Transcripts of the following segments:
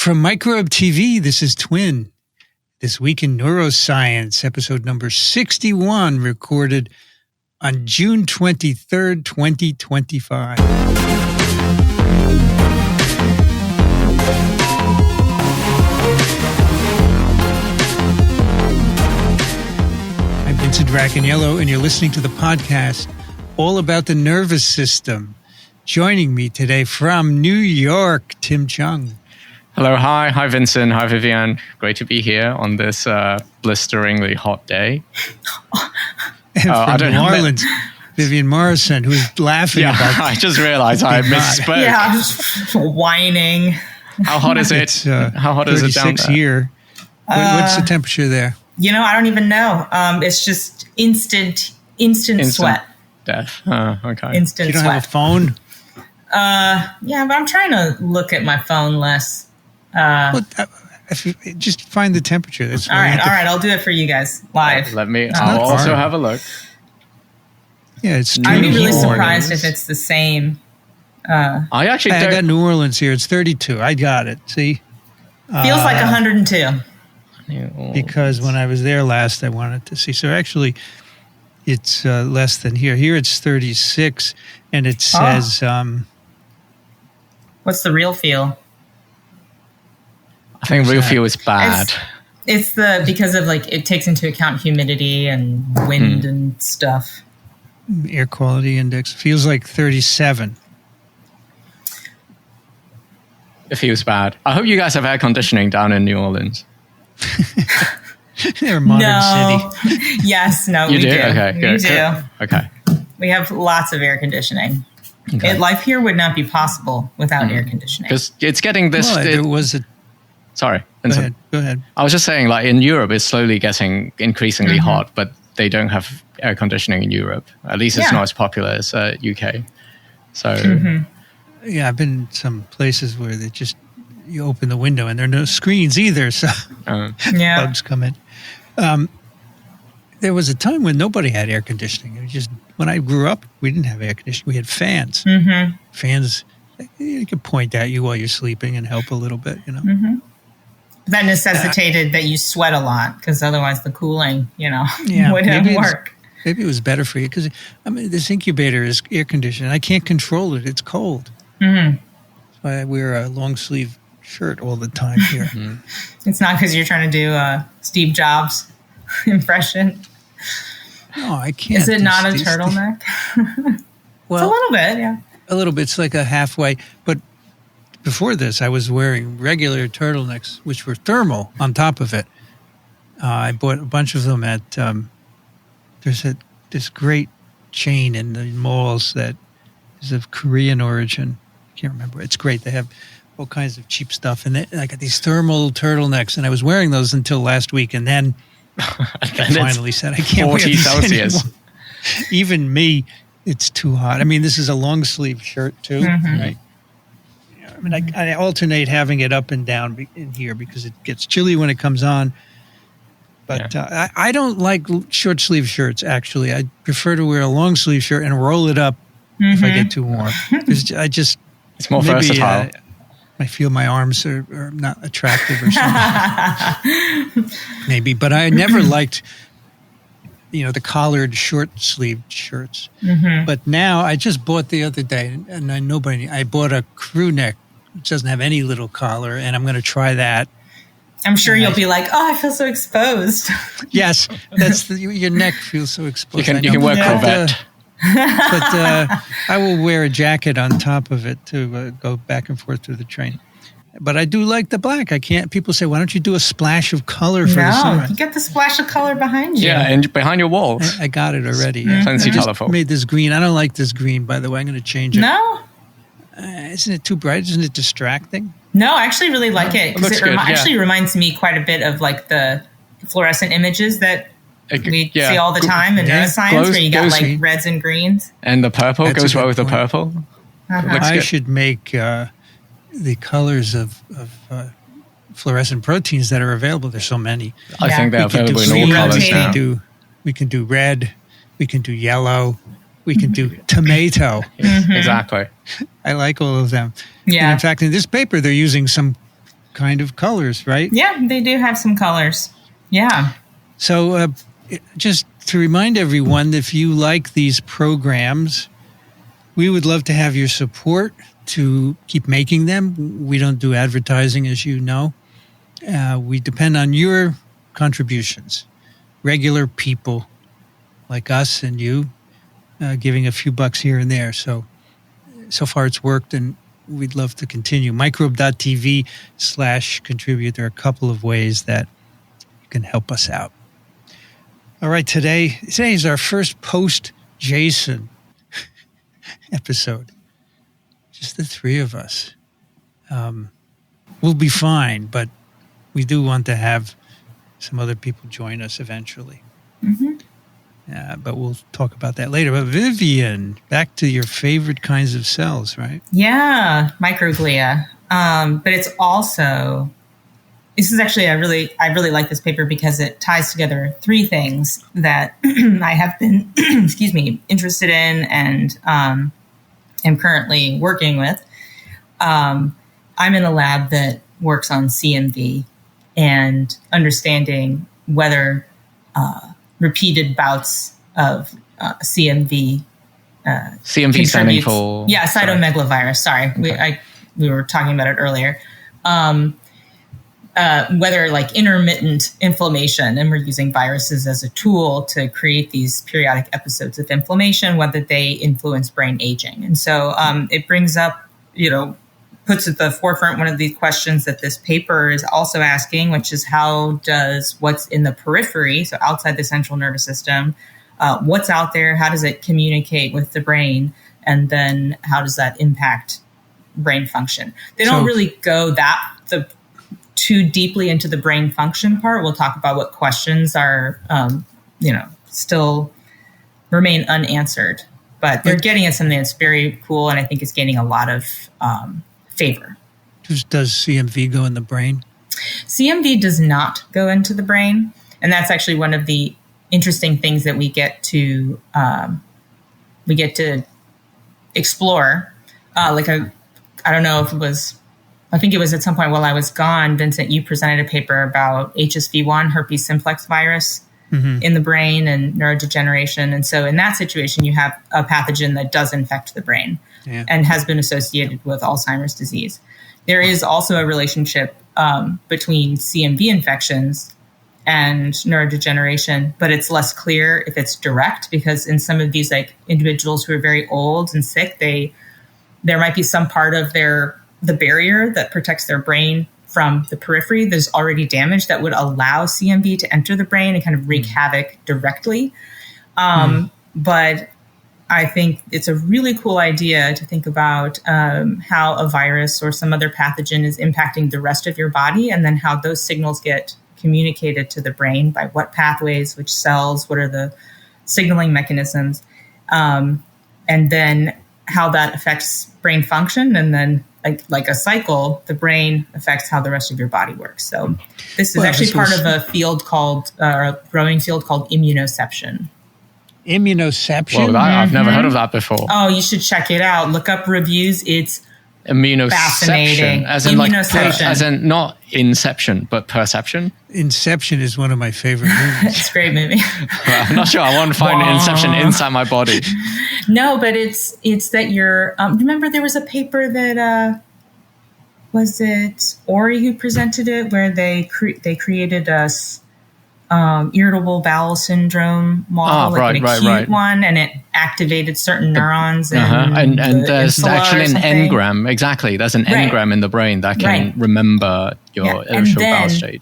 From Microbe TV, this is TWiN. This Week in Neuroscience, episode number 61, recorded on June 23rd, 2025. I'm Vincent Racaniello, and you're listening to the podcast all about the nervous system. Joining me today from New York, Tim Chung. Hello, hi Vincent, hi Vivian. Great to be here on this blisteringly hot day. And from New Orleans, Vivian Morrison, who's laughing about. I just realized I misspoke. Yeah, I'm just whining. How hot is it? How hot is it down there? Here. What's the temperature there? I don't even know. It's just instant sweat. Death. Okay. Instant you don't sweat. Have a phone? Yeah, but I'm trying to look at my phone less. If you just find the temperature. That's all right. I'll do it for you guys live. I'll also have a look. Yeah, it's. I'd be really surprised if it's the same. I got New Orleans here. It's 32. I got it. See, feels like 102. Because when I was there last, I wanted to see. So actually, it's less than here. Here it's 36, and it says. What's the real feel? I think real feel is bad. It's because of it takes into account humidity and wind and stuff. Air quality index feels like 37. It feels bad. I hope you guys have air conditioning down in New Orleans. They're a modern city. Yes, no, we do. Okay, good. We do. Okay. We have lots of air conditioning. Okay. Life here would not be possible without air conditioning. Because it's getting this. Well, there was a. Sorry. Go ahead. I was just saying, in Europe, it's slowly getting increasingly hot, but they don't have air conditioning in Europe. At least it's not as popular as UK. So, yeah, I've been in some places where you open the window and there are no screens either, so bugs come in. There was a time when nobody had air conditioning. It was just when I grew up, we didn't have air conditioning. We had fans. Mm-hmm. Fans, you can point at you while you're sleeping and help a little bit, Mm-hmm. That necessitated that you sweat a lot because otherwise the cooling, wouldn't work. Maybe it was better for you because, this incubator is air conditioned. I can't control it. It's cold. Mm-hmm. That's why I wear a long sleeve shirt all the time here. It's not because you're trying to do a Steve Jobs impression. No, I can't. Is it not a turtleneck? Well, it's a little bit, yeah. A little bit. It's like a halfway. But before this, I was wearing regular turtlenecks, which were thermal on top of it. I bought a bunch of them at, there's this great chain in the malls that is of Korean origin. I can't remember. It's great. They have all kinds of cheap stuff. And I got these thermal turtlenecks, and I was wearing those until last week. And then I finally said, I can't wear these anymore. Even me, it's too hot. This is a long sleeve shirt too, right? I alternate having it up and down in here because it gets chilly when it comes on. But I don't like short sleeve shirts, actually. I prefer to wear a long sleeve shirt and roll it up if I get too warm. It's more versatile. I feel my arms are not attractive or something. Maybe. But I never liked, the collared short sleeved shirts. Mm-hmm. But now I just bought the other day, and I bought a crew neck. It doesn't have any little collar, and I'm going to try that. I'm sure you'll be like, I feel so exposed. Yes, your neck feels so exposed. You can wear Corvette. But I will wear a jacket on top of it to go back and forth through the train. But I do like the black. People say, why don't you do a splash of color for the summer? No, you get the splash of color behind you. Yeah, and behind your walls. I got it already. Yeah. Plenty colorful. Made this green. I don't like this green, by the way. I'm going to change it. No? Isn't it too bright? Isn't it distracting? No, I actually really like it because it actually reminds me quite a bit of the fluorescent images that we see all the time in neuroscience where you got reds and greens. And the purple goes well with the purple. I should make the colors of fluorescent proteins that are available. There's so many. I think they're available in all colors now. We can do red. We can do yellow. We can do tomato. Exactly. I like all of them. Yeah. And in fact, in this paper, they're using some kind of colors, right? Yeah, they do have some colors. Yeah. So just to remind everyone, if you like these programs, we would love to have your support to keep making them. We don't do advertising, as you know. We depend on your contributions, regular people like us and you, giving a few bucks here and there. So far it's worked, and we'd love to continue. Microbe.tv/contribute. There are a couple of ways that you can help us out. All right, today is our first post-Jason episode. Just the three of us. We'll be fine, but we do want to have some other people join us eventually. Mm-hmm. But we'll talk about that later. But Vivian, back to your favorite kinds of cells, right? Yeah, microglia. But it's also, this is actually, I really like this paper because it ties together three things that I have been, interested in and am currently working with. I'm in a lab that works on CMV and understanding whether repeated bouts of CMV CMV standing for cytomegalovirus. Sorry, okay. We were talking about it earlier. Whether like intermittent inflammation, and we're using viruses as a tool to create these periodic episodes of inflammation, whether they influence brain aging. And so it brings up, puts at the forefront one of these questions that this paper is also asking, which is how does what's in the periphery, so outside the central nervous system, what's out there, how does it communicate with the brain, and then how does that impact brain function? They don't really go too deeply into the brain function part. We'll talk about what questions are, still remain unanswered, but they're getting at something that's very cool, and I think is gaining a lot of favor. Does CMV go in the brain? CMV does not go into the brain, and that's actually one of the interesting things that we get to explore. I don't know if it was, I think it was at some point while I was gone, Vincent, you presented a paper about HSV1, herpes simplex virus, in the brain and neurodegeneration. And so in that situation, you have a pathogen that does infect the brain and has been associated with Alzheimer's disease. There is also a relationship between CMV infections and neurodegeneration, but it's less clear if it's direct, because in some of these individuals who are very old and sick, there might be some part of the barrier that protects their brain from the periphery that is already damaged that would allow CMV to enter the brain and kind of wreak havoc directly. But I think it's a really cool idea to think about how a virus or some other pathogen is impacting the rest of your body, and then how those signals get communicated to the brain by what pathways, which cells, what are the signaling mechanisms, and then how that affects brain function, and then like a cycle, the brain affects how the rest of your body works. So this is actually part of a field called, a growing field called immunoception. Immunoception? Well, I've never heard of that before. Oh, you should check it out. Look up reviews. It's fascinating. As in as in not inception, but perception. Inception is one of my favorite movies. It's a great movie. Well, I'm not sure. I want to find Inception inside my body. No, but it's that you're. Remember, there was a paper that was it Ori who presented it, where they created a irritable bowel syndrome model, an acute one, and it activated certain neurons. And there's actually an engram. Exactly, there's an engram in the brain that can remember your irritable bowel state.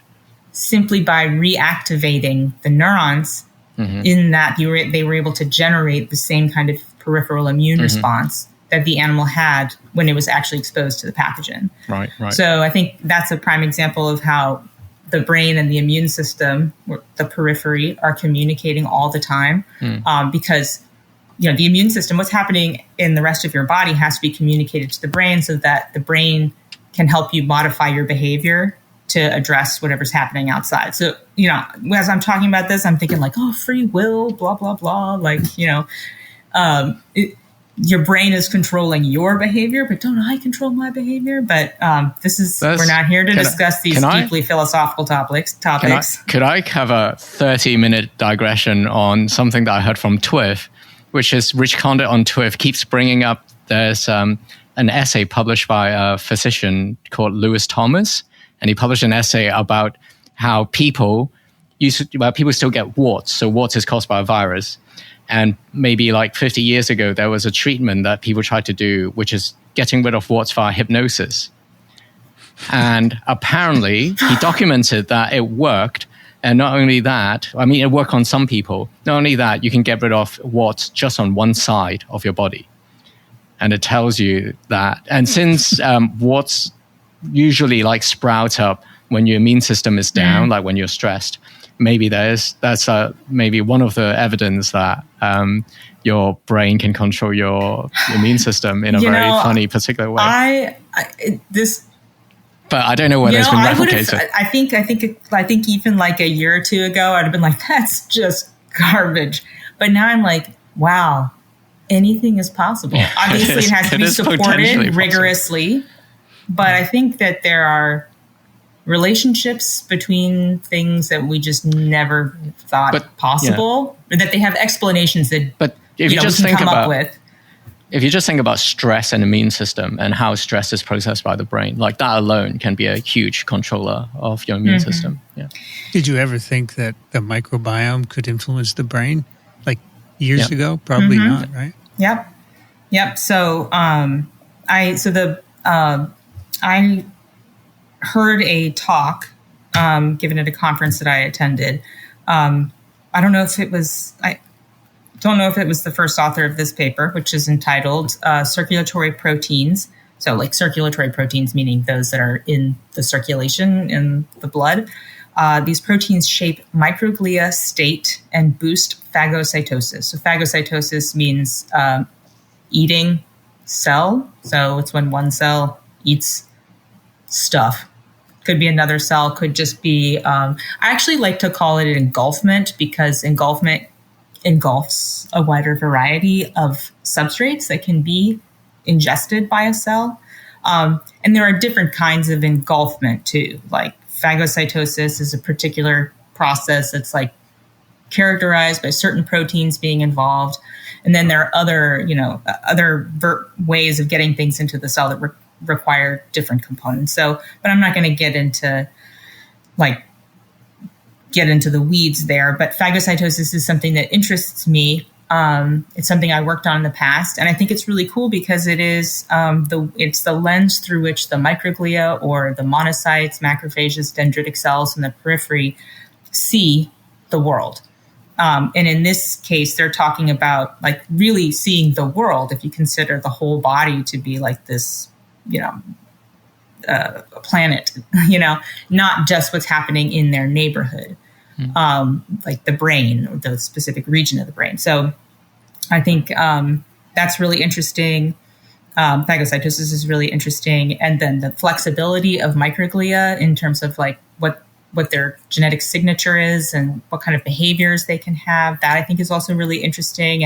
Simply by reactivating the neurons, in that they were able to generate the same kind of peripheral immune response that the animal had when it was actually exposed to the pathogen. Right. So I think that's a prime example of how the brain and the immune system, the periphery, are communicating all the time, because the immune system, what's happening in the rest of your body, has to be communicated to the brain so that the brain can help you modify your behavior to address whatever's happening outside. So, as I'm talking about this, I'm thinking free will, blah, blah, blah. your brain is controlling your behavior, but don't I control my behavior? But we're not here to discuss these deeply philosophical topics. Could I have a 30-minute digression on something that I heard from TWiN, which is Rich Condit on TWiN keeps bringing up, there's an essay published by a physician called Lewis Thomas, and he published an essay about how people still get warts. So warts is caused by a virus. And maybe like 50 years ago, there was a treatment that people tried to do, which is getting rid of warts via hypnosis. And apparently, he documented that it worked. And not only that, I mean, it worked on some people. Not only that, you can get rid of warts just on one side of your body. And it tells you that. And since warts usually like sprout up when your immune system is down, like when you're stressed, maybe that's maybe one of the evidence that your brain can control your immune system in a very funny, particular way. But I don't know whether it's been replicated. I think even like a year or two ago, I'd have been like, that's just garbage. But now I'm like, wow, anything is possible. Obviously, it has to be supported rigorously. But I think that there are relationships between things that we just never thought possible, or that they have explanations that if you just we can think come about, up with. If you just think about stress and immune system and how stress is processed by the brain, like that alone can be a huge controller of your immune system. Yeah. Did you ever think that the microbiome could influence the brain? Like years ago? Probably not, right? Yep. So I heard a talk given at a conference that I attended. I don't know if it was the first author of this paper, which is entitled Circulatory Proteins. So like circulatory proteins, meaning those that are in the circulation in the blood. These proteins shape microglia state and boost phagocytosis. So phagocytosis means eating cell. So it's when one cell eats stuff. Could be another cell, could just be, I actually like to call it engulfment, because engulfment engulfs a wider variety of substrates that can be ingested by a cell. And there are different kinds of engulfment too. Like phagocytosis is a particular process that's like characterized by certain proteins being involved. And then there are other ways of getting things into the cell that require different components. So, but I'm not going to get into the weeds there. But phagocytosis is something that interests me. It's something I worked on in the past, and I think it's really cool because it is it's the lens through which the microglia or the monocytes, macrophages, dendritic cells in the periphery see the world. And in this case, they're talking about like really seeing the world if you consider the whole body to be like this, a planet, not just what's happening in their neighborhood, like the brain or the specific region of the brain. So I think that's really interesting. Phagocytosis is really interesting. And then the flexibility of microglia in terms of like what their genetic signature is and what kind of behaviors they can have, that I think is also really interesting.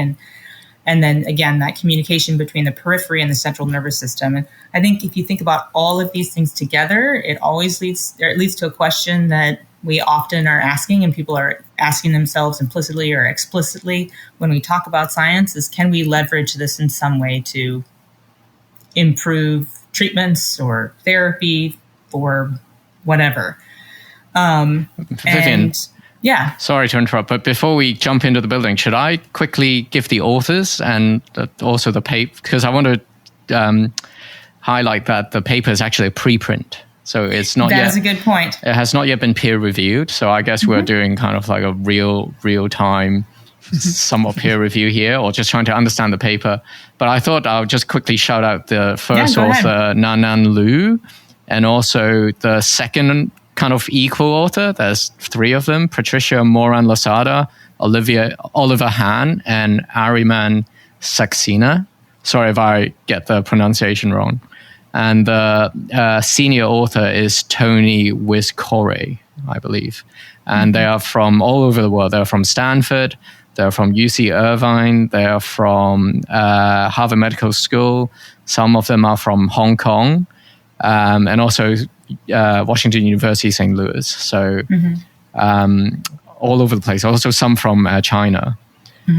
And then again, that communication between the periphery and the central nervous system. And I think if you think about all of these things together, it leads to a question that we often are asking, and people are asking themselves implicitly or explicitly when we talk about science, is can we leverage this in some way to improve treatments or therapy or whatever? Vivian, sorry to interrupt, but before we jump into the building, should I quickly give the authors and also the paper? Because I want to highlight that the paper is actually a preprint. So it's not yet. That is a good point. It has not yet been peer reviewed. So I guess we're doing kind of like a real time, somewhat peer review here, or just trying to understand the paper. But I thought I'll just quickly shout out the first author, Nanan Liu, and also the second kind of equal author. There's three of them: Patricia Moran-Losada, Oliver Hahn, and Ariman Saxena. Sorry if I get the pronunciation wrong. And the senior author is Tony Wiscore, I believe. And they are from all over the world. They're from Stanford, They're from UC Irvine. They're from Harvard Medical School. Some of them are from Hong Kong, and also Washington University, St. Louis. So all over the place. Also some from China.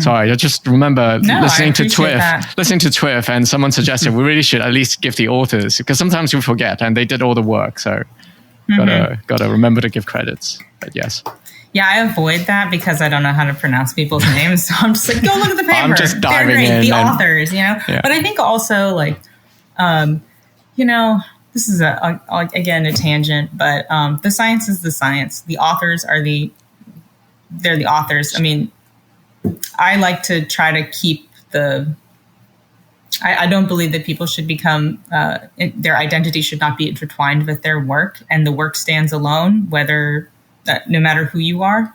Sorry, I just remember listening to TWiF, and someone suggested we really should at least give the authors, because sometimes we forget, and they did all the work. So gotta remember to give credits. But yes. Yeah, I avoid that because I don't know how to pronounce people's names. So I'm just like, go look at the paper. I'm just diving They're great. in. The authors, Yeah. But I think also, like, this is again a tangent, but the science is the science. The authors they're the authors. I mean, I like to try to keep I don't believe that people should become, their identity should not be intertwined with their work, and the work stands alone, no matter who you are.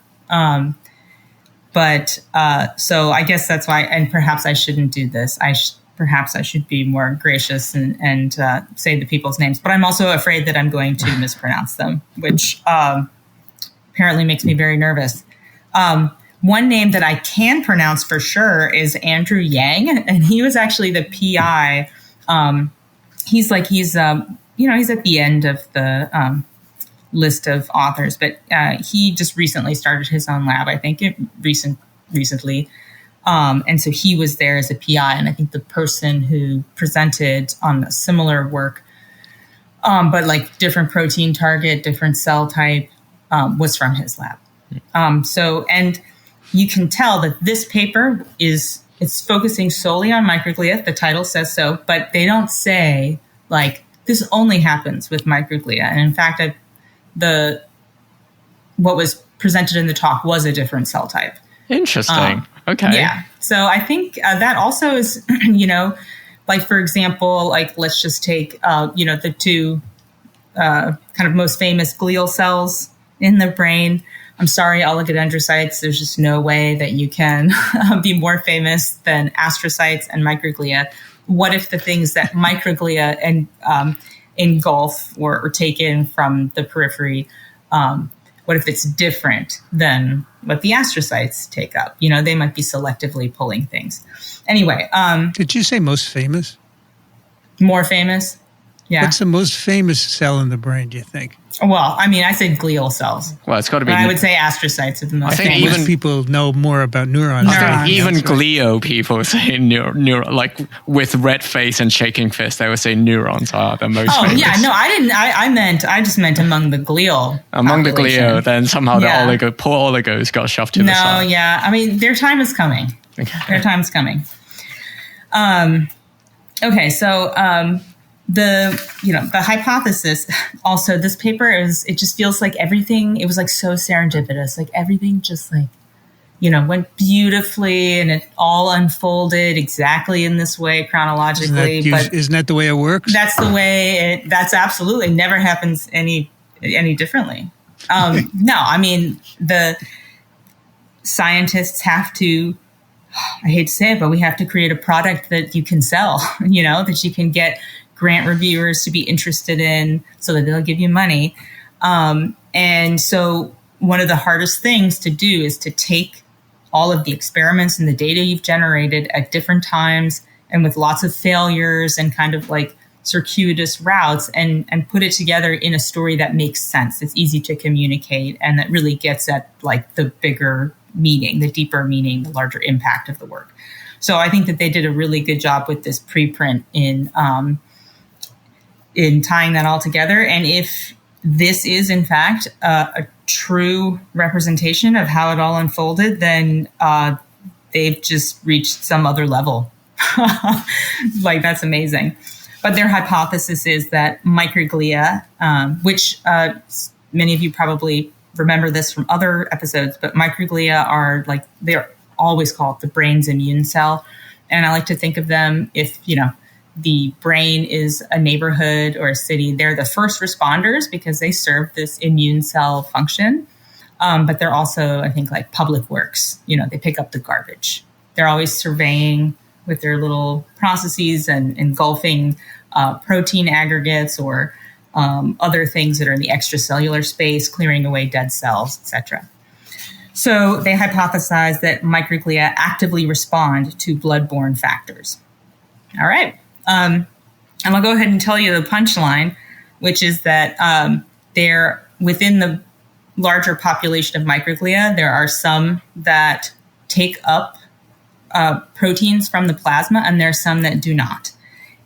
So I guess that's why, and perhaps I shouldn't do this. Perhaps I should be more gracious and say the people's names, but I'm also afraid that I'm going to mispronounce them, which apparently makes me very nervous. One name that I can pronounce for sure is Andrew Yang, and he was actually the PI. He's at the end of the list of authors, but he just recently started his own lab, I think recently. And so he was there as a PI, and I think the person who presented on a similar work, but like different protein target, different cell type, was from his lab. And you can tell that this paper it's focusing solely on microglia. The title says so, but they don't say like this only happens with microglia. And in fact, what was presented in the talk was a different cell type. Interesting. Okay. Yeah. So I think that also is, like, for example, like, let's just take, the two kind of most famous glial cells in the brain. I'm sorry, oligodendrocytes. There's just no way that you can be more famous than astrocytes and microglia. What if the things that microglia and engulf or take in from the periphery, what if it's different than what the astrocytes take up? They might be selectively pulling things. Anyway. Did you say most famous? More famous? Yeah. What's the most famous cell in the brain, do you think? Well, I mean, I said glial cells. Well, it's got to be. I would say astrocytes are the most famous. Most people know more about neurons. I think even glio people say neuron, like with red face and shaking fist, they would say neurons are the most famous. Yeah, no, I didn't. I just meant among the glial. Among the glio, then somehow the poor oligos got shoved to the side. No, yeah. I mean, their time is coming. Okay. Their time's coming. Okay, so the hypothesis also, this paper it just feels like everything, it was like so serendipitous, like everything just like, went beautifully and it all unfolded exactly in this way chronologically. Isn't that the way it works? That's the way that's absolutely never happens any differently. No, I mean, the scientists have to, I hate to say it, but we have to create a product that you can sell, that you can get grant reviewers to be interested in so that they'll give you money. And so one of the hardest things to do is to take all of the experiments and the data you've generated at different times and with lots of failures and kind of like circuitous routes and put it together in a story that makes sense. It's easy to communicate and that really gets at like the bigger meaning, the deeper meaning, the larger impact of the work. So I think that they did a really good job with this preprint in tying that all together. And if this is, in fact, a true representation of how it all unfolded, then they've just reached some other level. Like, that's amazing. But their hypothesis is that microglia, which many of you probably remember this from other episodes, but microglia are like, they're always called the brain's immune cell. And I like to think of them, if, the brain is a neighborhood or a city, they're the first responders because they serve this immune cell function. But they're also, I think, like public works. They pick up the garbage. They're always surveying with their little processes and engulfing protein aggregates or other things that are in the extracellular space, clearing away dead cells, etc. So they hypothesized that microglia actively respond to blood-borne factors. All right. And I'll go ahead and tell you the punchline, which is that they're within the larger population of microglia, there are some that take up proteins from the plasma, and there are some that do not.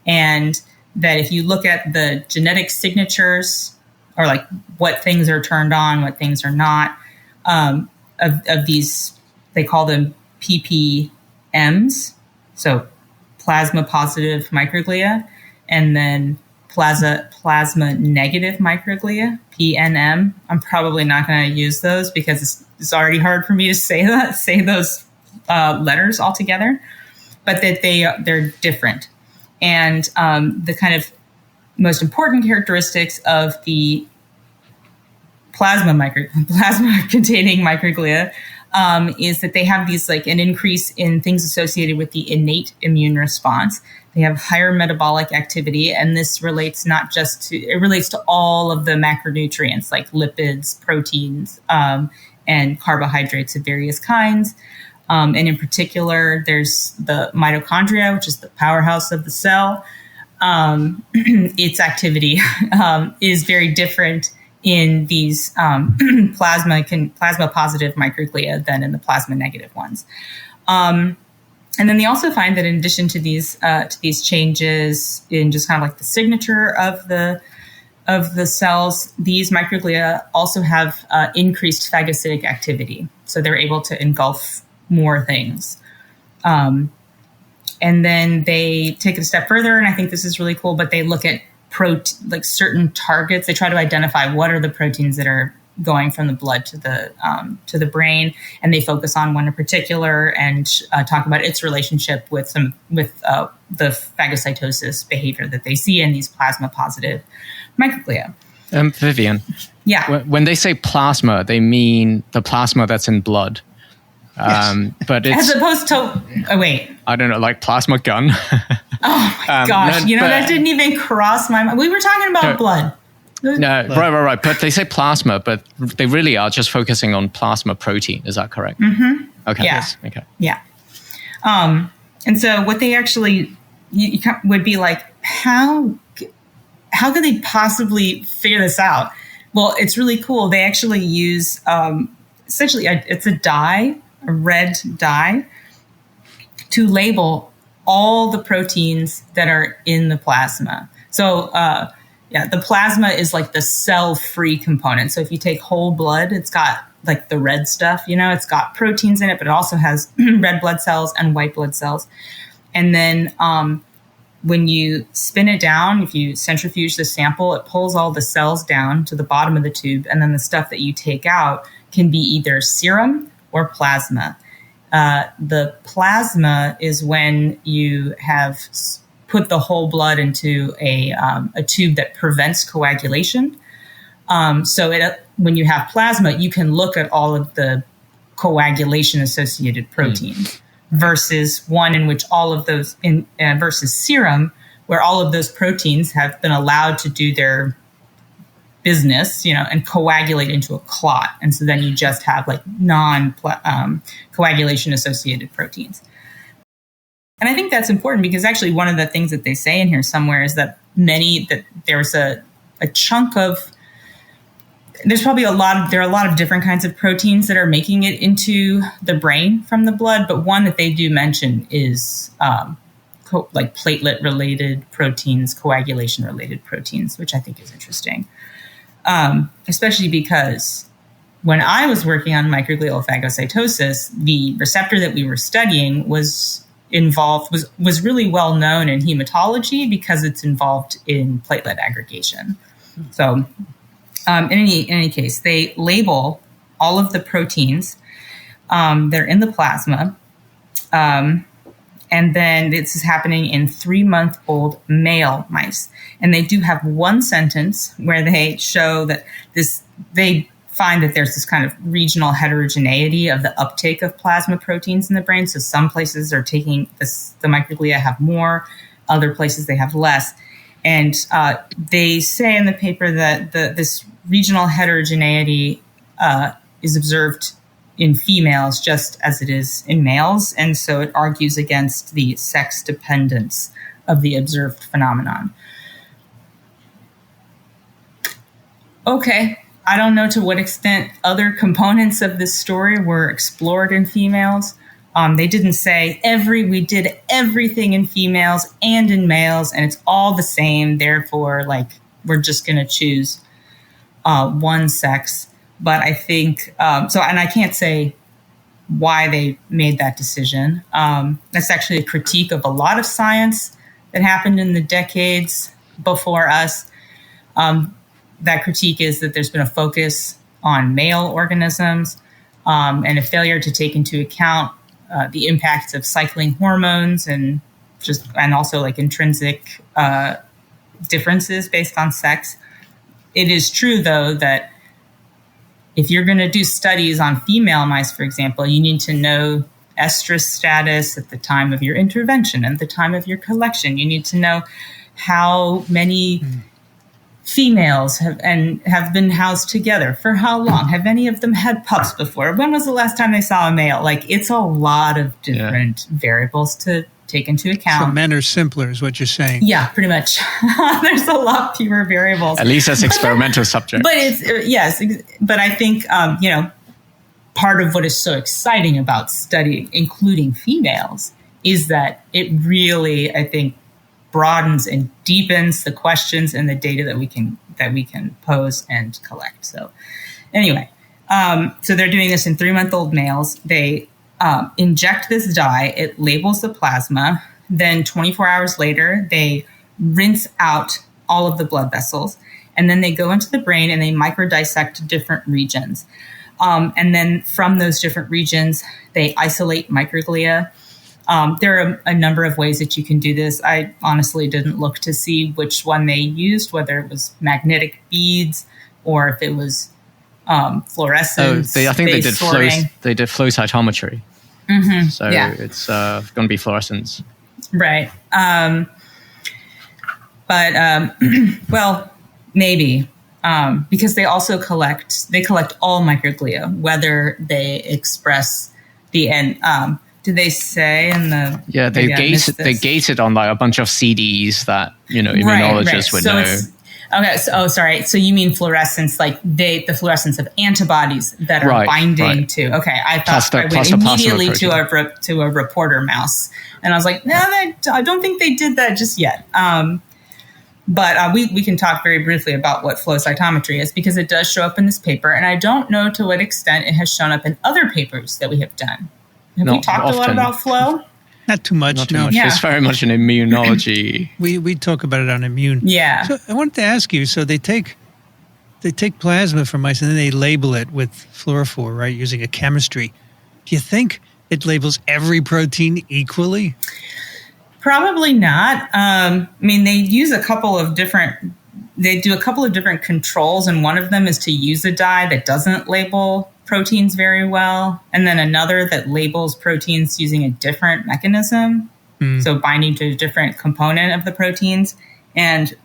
And that if you look at the genetic signatures, or like what things are turned on, what things are not, of these, they call them PPMs, so plasma positive microglia, and then plasma negative microglia, PNM. I'm probably not going to use those because it's already hard for me to say those letters altogether, but that they're different. And the kind of most important characteristics of the plasma containing microglia is that they have these like an increase in things associated with the innate immune response. They have higher metabolic activity, and this relates it relates to all of the macronutrients like lipids, proteins, and carbohydrates of various kinds. And in particular, there's the mitochondria, which is the powerhouse of the cell. Its activity is very different in these plasma positive microglia than in the plasma negative ones. And then they also find that in addition to these changes in just kind of like the signature of the cells, these microglia also have increased phagocytic activity. So they're able to engulf more things. And then they take it a step further, and I think this is really cool, but they look at certain targets. They try to identify what are the proteins that are going from the blood to the brain, and they focus on one in particular and talk about its relationship with the phagocytosis behavior that they see in these plasma positive microglia. Vivian, yeah, when they say plasma, they mean the plasma that's in blood. Yes. But it's, as opposed to I don't know, like plasma gun. Oh my gosh! That didn't even cross my mind. We were talking about blood. No, right. But they say plasma, but they really are just focusing on plasma protein. Is that correct? Mm-hmm. Okay. Yeah. Yes. Okay. Yeah. And so what they actually would be like, how could they possibly figure this out? Well, it's really cool. They actually use essentially it's a red dye, to label all the proteins that are in the plasma. So, the plasma is like the cell-free component. So if you take whole blood, it's got like the red stuff, it's got proteins in it, but it also has red blood cells and white blood cells. And then when you spin it down, if you centrifuge the sample, it pulls all the cells down to the bottom of the tube. And then the stuff that you take out can be either serum or plasma. The plasma is when you have put the whole blood into a tube that prevents coagulation. When you have plasma, you can look at all of the coagulation-associated proteins versus one in which all of those versus serum, where all of those proteins have been allowed to do their business, and coagulate into a clot. And so then you just have like non-coagulation associated proteins. And I think that's important because actually one of the things that they say in here somewhere is that there's a chunk of, there are a lot of different kinds of proteins that are making it into the brain from the blood. But one that they do mention is like platelet related proteins, coagulation related proteins, which I think is interesting. Especially because when I was working on microglial phagocytosis, the receptor that we were studying was really well known in hematology because it's involved in platelet aggregation. So in any case, they label all of the proteins that are in the plasma. And then this is happening in 3-month-old male mice. And they do have one sentence where they show that they find that there's this kind of regional heterogeneity of the uptake of plasma proteins in the brain. So some places are taking the microglia have more, other places they have less. And they say in the paper that this regional heterogeneity is observed in females just as it is in males. And so it argues against the sex dependence of the observed phenomenon. Okay, I don't know to what extent other components of this story were explored in females. They didn't say we did everything in females and in males, and it's all the same. Therefore, like, we're just going to choose one sex. But I think so, and I can't say why they made that decision. That's actually a critique of a lot of science that happened in the decades before us. That critique is that there's been a focus on male organisms and a failure to take into account the impacts of cycling hormones and also like intrinsic differences based on sex. It is true, though, that if you're going to do studies on female mice, for example, you need to know estrus status at the time of your intervention and the time of your collection. You need to know how many females have been housed together, for how long, have any of them had pups before, when was the last time they saw a male? Like, it's a lot of different variables to take into account. So men are simpler is what you're saying. Yeah, pretty much. There's a lot fewer variables, at least as experimental subjects. But it's yes, but I think part of what is so exciting about studying including females is that it really, I think, broadens and deepens the questions and the data that we can pose and collect. So anyway, so they're doing this in 3-month-old males. They inject this dye. It labels the plasma. Then 24 hours later, they rinse out all of the blood vessels. And then they go into the brain and they microdissect different regions. And then from those different regions, they isolate microglia. There are a number of ways that you can do this. I honestly didn't look to see which one they used, whether it was magnetic beads or if it was fluorescence. I think they did flow cytometry. Mm-hmm. So it's going to be fluorescence. Right. Well, maybe. Because they also collect all microglia, whether they express the end. Did they say in the... Yeah, they gate it on like a bunch of CDs that, immunologists would know. Okay, sorry. So you mean fluorescence, like the fluorescence of antibodies that are binding to... Okay, I thought I went immediately to a reporter mouse. And I was like, no, I don't think they did that just yet. But we can talk very briefly about what flow cytometry is, because it does show up in this paper. And I don't know to what extent it has shown up in other papers that we have done. Have we talked a lot about flow? Not too much, no. Yeah. It's very much an immunology. we talk about it on immune. Yeah. So I wanted to ask you, so they take plasma from mice and then they label it with fluorophore, right, using a chemistry. Do you think it labels every protein equally? Probably not. They use a couple of different controls, and one of them is to use a dye that doesn't label proteins very well, and then another that labels proteins using a different mechanism, so binding to a different component of the proteins. And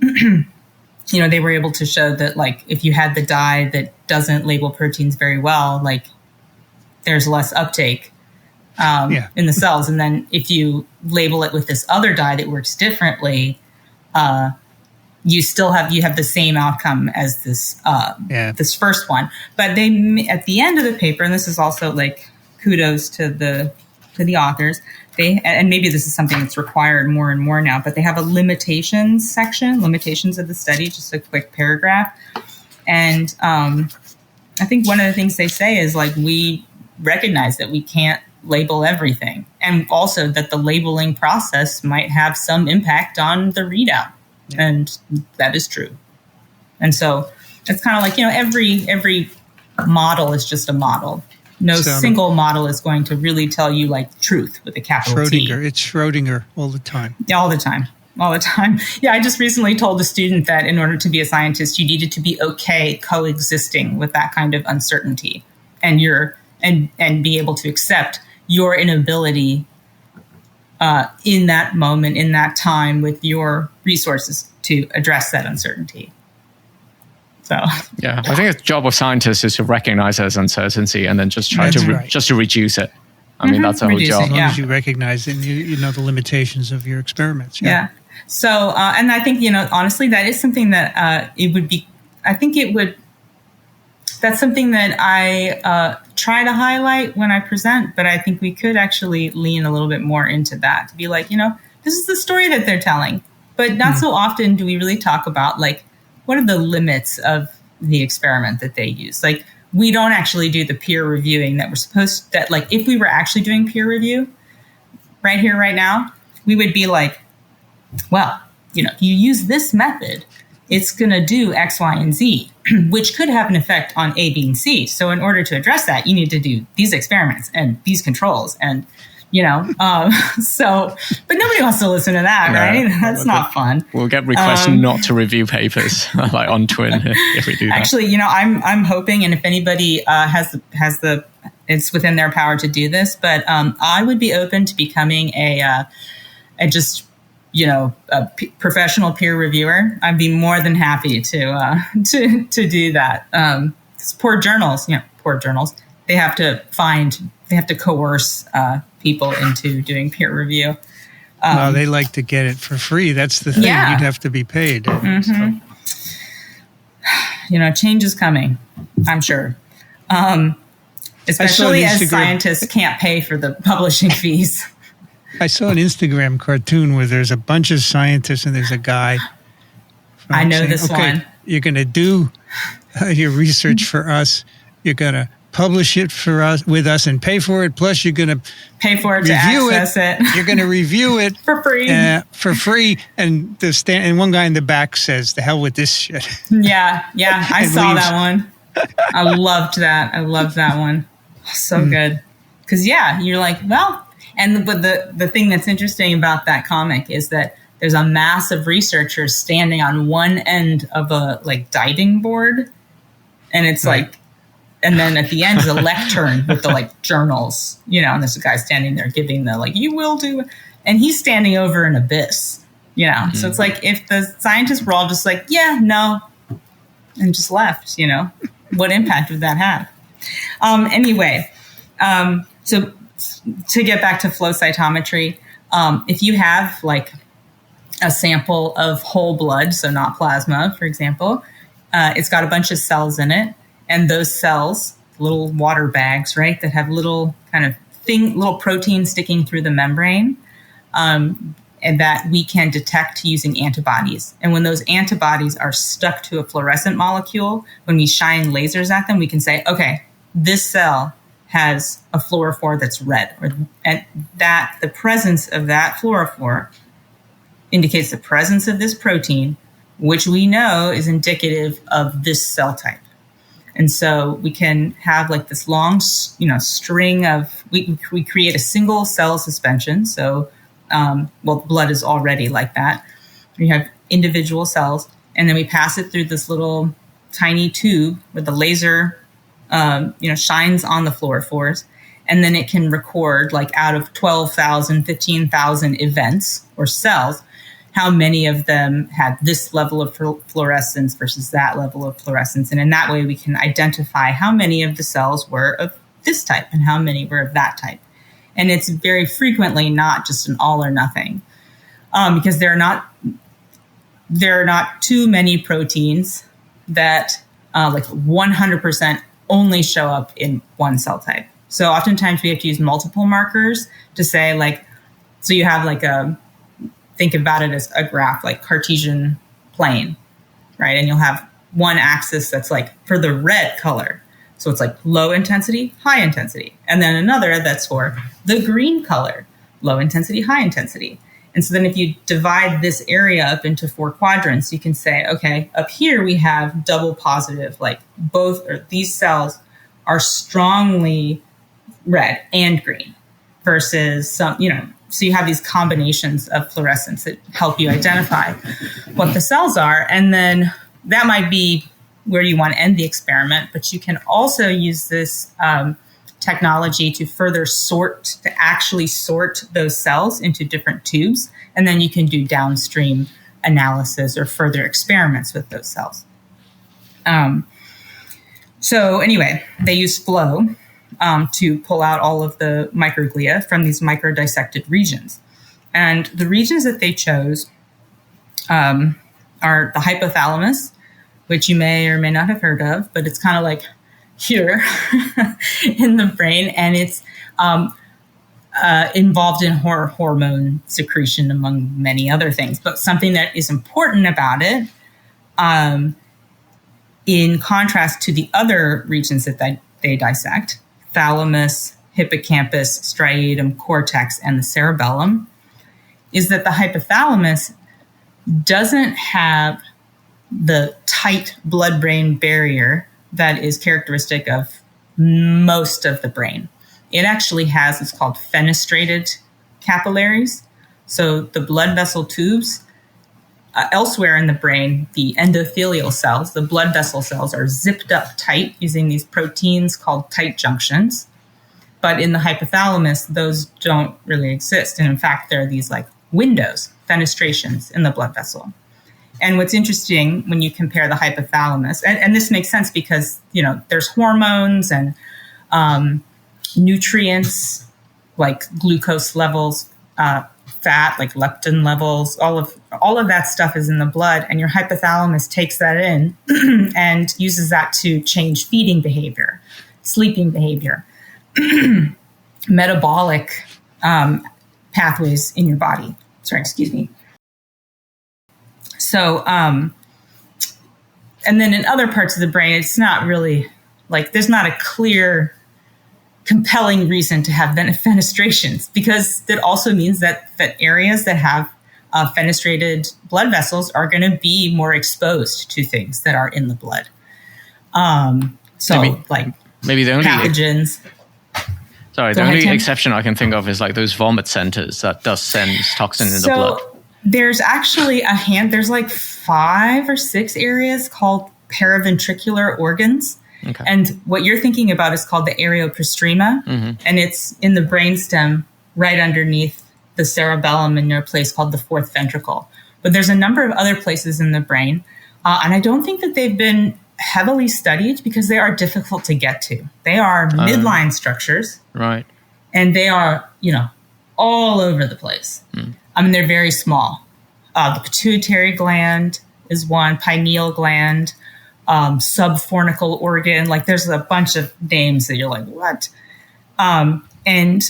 they were able to show that, like, if you had the dye that doesn't label proteins very well, like, there's less uptake in the cells. And then if you label it with this other dye that works differently, you have the same outcome as this first one. But they, at the end of the paper, and this is also like kudos to the authors, and maybe this is something that's required more and more now, but they have a limitations section, limitations of the study, just a quick paragraph. And I think one of the things they say is, like, we recognize that we can't label everything, and also that the labeling process might have some impact on the readout. Yeah. And that is true. And so it's kind of like, every model is just a model. No single model is going to really tell you, like, truth with a capital T. It's Schrodinger all the time. Yeah, all the time. Yeah, I just recently told a student that in order to be a scientist, you needed to be okay coexisting with that kind of uncertainty, and be able to accept your inability in that moment, in that time, with your resources to address that uncertainty. So yeah, I think the job of scientists is to recognize there's uncertainty and then just try to reduce it. I mean, that's the whole job. As long as you recognize it and you know the limitations of your experiments. Yeah. So, and I think, honestly, that is something that that's something that I try to highlight when I present, but I think we could actually lean a little bit more into that to be like, this is the story that they're telling, but not so often do we really talk about like, what are the limits of the experiment that they use? Like, we don't actually do the peer reviewing that we're supposed to, like, if we were actually doing peer review right here, right now, we would be like, well, you use this method, it's going to do X, Y, and Z, which could have an effect on A, B, and C. So in order to address that, you need to do these experiments and these controls and, but nobody wants to listen to that, right? That's not fun. We'll get requests not to review papers like on TWiN if we do that. Actually, I'm hoping, and if anybody has the, it's within their power to do this, but I would be open to becoming a professional peer reviewer. I'd be more than happy to do that. 'Cause poor journals, they have to coerce people into doing peer review. No, they like to get it for free. That's the thing. Yeah. You'd have to be paid. Mm-hmm. So. Change is coming, I'm sure. Especially as scientists can't pay for the publishing fees. I saw an Instagram cartoon where there's a bunch of scientists and there's a guy. I know this one. You're going to do your research for us. You're going to publish it with us and pay for it. Plus, you're going to pay for it to access it. You're going to review it for free. And one guy in the back says, "The hell with this shit." Yeah. I saw that one. I loved that. I loved that one. So good. Because you're like, well. But the thing that's interesting about that comic is that there's a mass of researchers standing on one end of a diving board, and it's like, and then at the end is a lectern with the journals, and there's a guy standing there giving the you will do, and he's standing over an abyss, So it's like if the scientists were all just like, yeah, no, and just left, what impact would that have? Anyway, so. To get back to flow cytometry, if you have a sample of whole blood, so not plasma, for example, it's got a bunch of cells in it, and those cells, little water bags, right, that have little little proteins sticking through the membrane, and that we can detect using antibodies. And when those antibodies are stuck to a fluorescent molecule, when we shine lasers at them, we can say, okay, this cell has a fluorophore that's red, and that the presence of that fluorophore indicates the presence of this protein, which we know is indicative of this cell type. And so we can have this long, string of, we create a single cell suspension. So, blood is already like that. We have individual cells, and then we pass it through this little tiny tube where the laser shines on the fluorophores, and then it can record out of 12,000, 15,000 events or cells, how many of them had this level of fluorescence versus that level of fluorescence. And in that way, we can identify how many of the cells were of this type and how many were of that type. And it's very frequently not just an all or nothing, because there are not too many proteins that 100% only show up in one cell type. So oftentimes we have to use multiple markers to say so you have think about it as a graph, Cartesian plane, right? And you'll have one axis that's for the red color. So it's low intensity, high intensity. And then another that's for the green color, low intensity, high intensity. And so then if you divide this area up into 4 quadrants, you can say, okay, up here we have double positive, both or these cells are strongly red and green versus some, so you have these combinations of fluorescence that help you identify what the cells are. And then that might be where you want to end the experiment, but you can also use this technology to further actually sort those cells into different tubes. And then you can do downstream analysis or further experiments with those cells. So anyway, they use flow to pull out all of the microglia from these microdissected regions. And the regions that they chose are the hypothalamus, which you may or may not have heard of, but it's kind of like here in the brain, and it's involved in hormone secretion, among many other things. But something that is important about it, in contrast to the other regions that they dissect, thalamus, hippocampus, striatum, cortex, and the cerebellum, is that the hypothalamus doesn't have the tight blood-brain barrier that is characteristic of most of the brain. It actually has what's called fenestrated capillaries. So the blood vessel tubes, elsewhere in the brain, the endothelial cells, the blood vessel cells, are zipped up tight using these proteins called tight junctions. But in the hypothalamus, those don't really exist. And in fact, there are these like windows, fenestrations in the blood vessel. And what's interesting when you compare the hypothalamus, and this makes sense because, there's hormones and nutrients like glucose levels, fat like leptin levels, all of that stuff is in the blood, and your hypothalamus takes that in and uses that to change feeding behavior, sleeping behavior, metabolic pathways in your body. Sorry, excuse me. So, and then in other parts of the brain, it's not really like there's not a clear, compelling reason to have fenestrations, because that also means that areas that have fenestrated blood vessels are going to be more exposed to things that are in the blood. Maybe the only pathogens. Sorry, the only exception I can think of is like those vomit centers that does send toxin in the blood. There's actually there's like 5 or 6 areas called paraventricular organs. Okay. And what you're thinking about is called the areopostrema, and it's in the brainstem right underneath the cerebellum in a place called the fourth ventricle. But there's a number of other places in the brain, and I don't think that they've been heavily studied because they are difficult to get to. They are midline structures. Right. And they are, all over the place. I mean, they're very small. The pituitary gland is one, pineal gland, subfornical organ. Like there's a bunch of names that you're like, what? And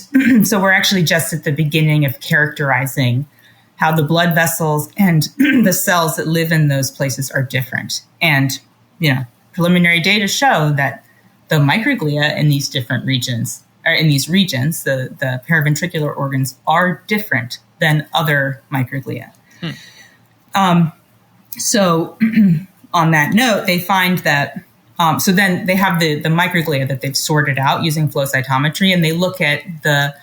so we're actually just at the beginning of characterizing how the blood vessels and the cells that live in those places are different. And, preliminary data show that the microglia in these different regions, or in these regions, the paraventricular organs are different than other microglia. So on that note, they find that, so then they have the microglia that they've sorted out using flow cytometry, and they look at the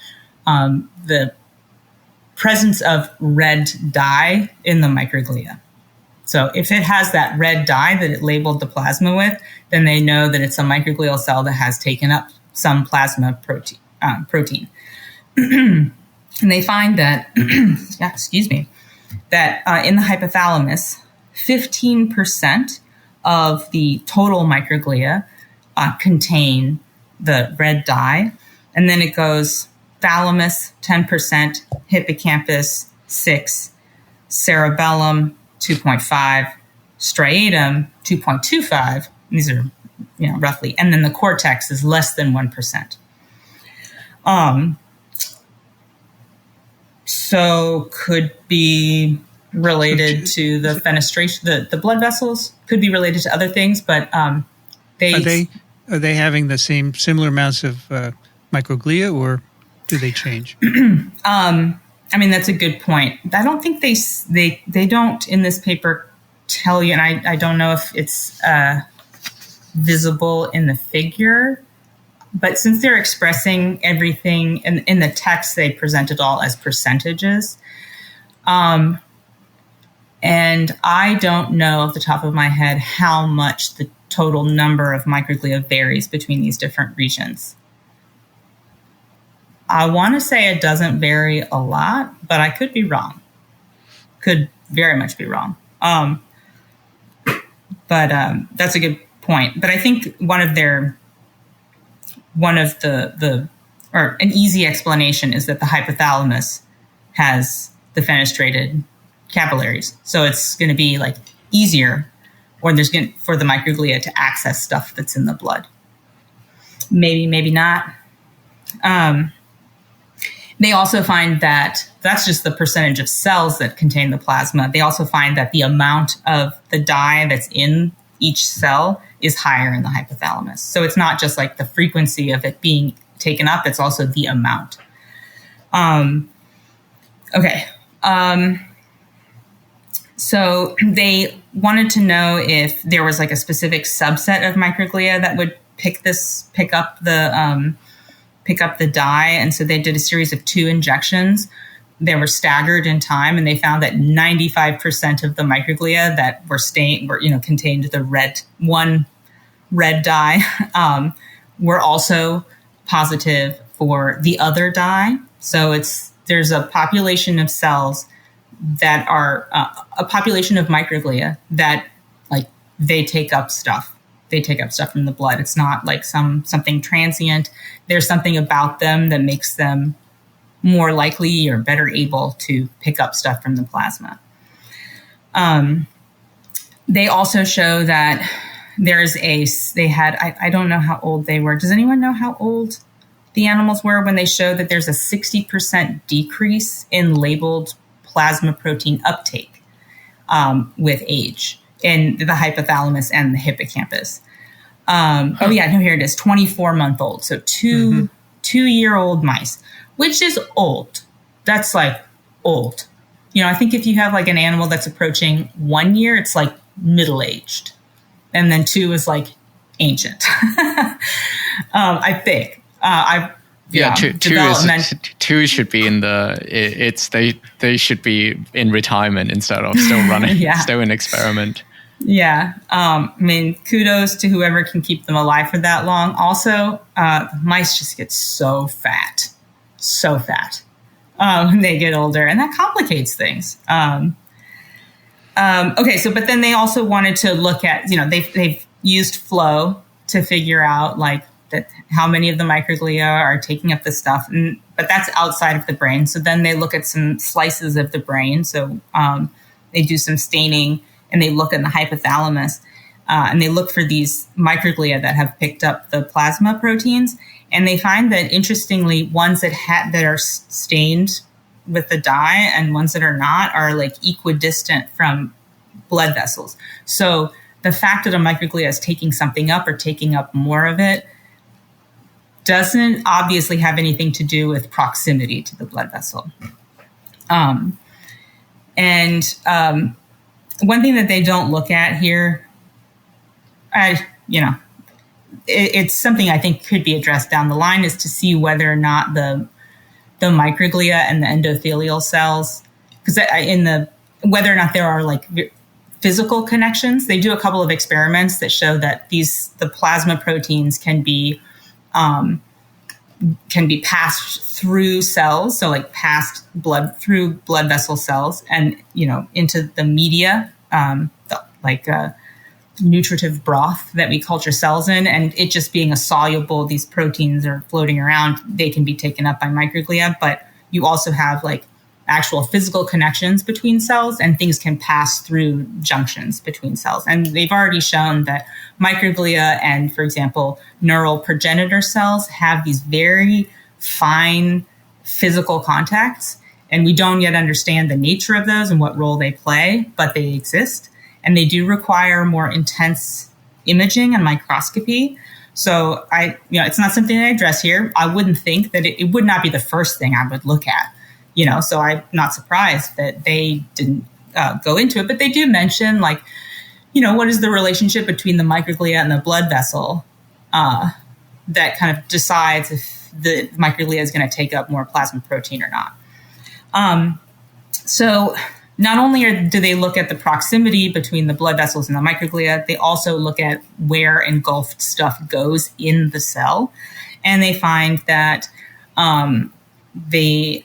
presence of red dye in the microglia. So if it has that red dye that it labeled the plasma with, then they know that it's a microglial cell that has taken up some plasma protein. And they find that, that in the hypothalamus, 15% of the total microglia contain the red dye. And then it goes thalamus, 10%, hippocampus, 6%, cerebellum, 2.5%, striatum, 2.25%. These are, roughly. And then the cortex is less than 1%. So could be related to the fenestration, the blood vessels could be related to other things, but are they having the similar amounts of microglia, or do they change? I mean, that's a good point. I don't think they don't in this paper tell you, and I don't know if it's visible in the figure, but since they're expressing everything in the text, they present it all as percentages. And I don't know off the top of my head how much the total number of microglia varies between these different regions. I want to say it doesn't vary a lot, but I could be wrong. Could very much be wrong. But that's a point. But I think an easy explanation is that the hypothalamus has the fenestrated capillaries. So it's going to be like easier, or for the microglia to access stuff that's in the blood. Maybe not. They also find that that's just the percentage of cells that contain the plasma. They also find that the amount of the dye that's in each cell is higher in the hypothalamus. So it's not just like the frequency of it being taken up, it's also the amount. So they wanted to know if there was like a specific subset of microglia that would pick up the dye. And so they did a series of 2 injections. They were staggered in time, and they found that 95% of the microglia that contained the red dye were also positive for the other dye. So there's a population of cells that are a population of microglia that like they take up stuff. They take up stuff from the blood. It's not like something transient. There's something about them that makes them more likely or better able to pick up stuff from the plasma. They also show that I don't know how old they were. Does anyone know how old the animals were when they show that there's a 60% decrease in labeled plasma protein uptake with age in the hypothalamus and the hippocampus? Here it is, 24-month-old. So 2-year-old mice, which is old. That's like old. I think if you have like an animal that's approaching 1 year, it's like middle-aged. And then 2 is like ancient. I think. Two should be in they should be in retirement instead of still running, still in experiment. Yeah. Kudos to whoever can keep them alive for that long. Also, mice just get so fat when they get older, and that complicates things. But then they also wanted to look at, they've used flow to figure out like that how many of the microglia are taking up the stuff, but that's outside of the brain. So then they look at some slices of the brain. So they do some staining, and they look in the hypothalamus, and they look for these microglia that have picked up the plasma proteins. And they find that, interestingly, ones that are stained with the dye and ones that are not are like equidistant from blood vessels. So the fact that a microglia is taking something up or taking up more of it doesn't obviously have anything to do with proximity to the blood vessel. One thing that they don't look at here, it's something I think could be addressed down the line, is to see whether or not the microglia and the endothelial cells, because whether or not there are like physical connections. They do a couple of experiments that show that the plasma proteins can be passed through cells, so like through blood vessel cells and into the media, nutritive broth that we culture cells in, and it just being these proteins are floating around, they can be taken up by microglia. But you also have like actual physical connections between cells, and things can pass through junctions between cells. And they've already shown that microglia and, for example, neural progenitor cells have these very fine physical contacts, and we don't yet understand the nature of those and what role they play, but they exist. And they do require more intense imaging and microscopy. So it's not something I address here. I wouldn't think that it would not be the first thing I would look at, so I'm not surprised that they didn't go into it. But they do mention what is the relationship between the microglia and the blood vessel that kind of decides if the microglia is going to take up more plasma protein or not. So not only do they look at the proximity between the blood vessels and the microglia, they also look at where engulfed stuff goes in the cell. And they find that the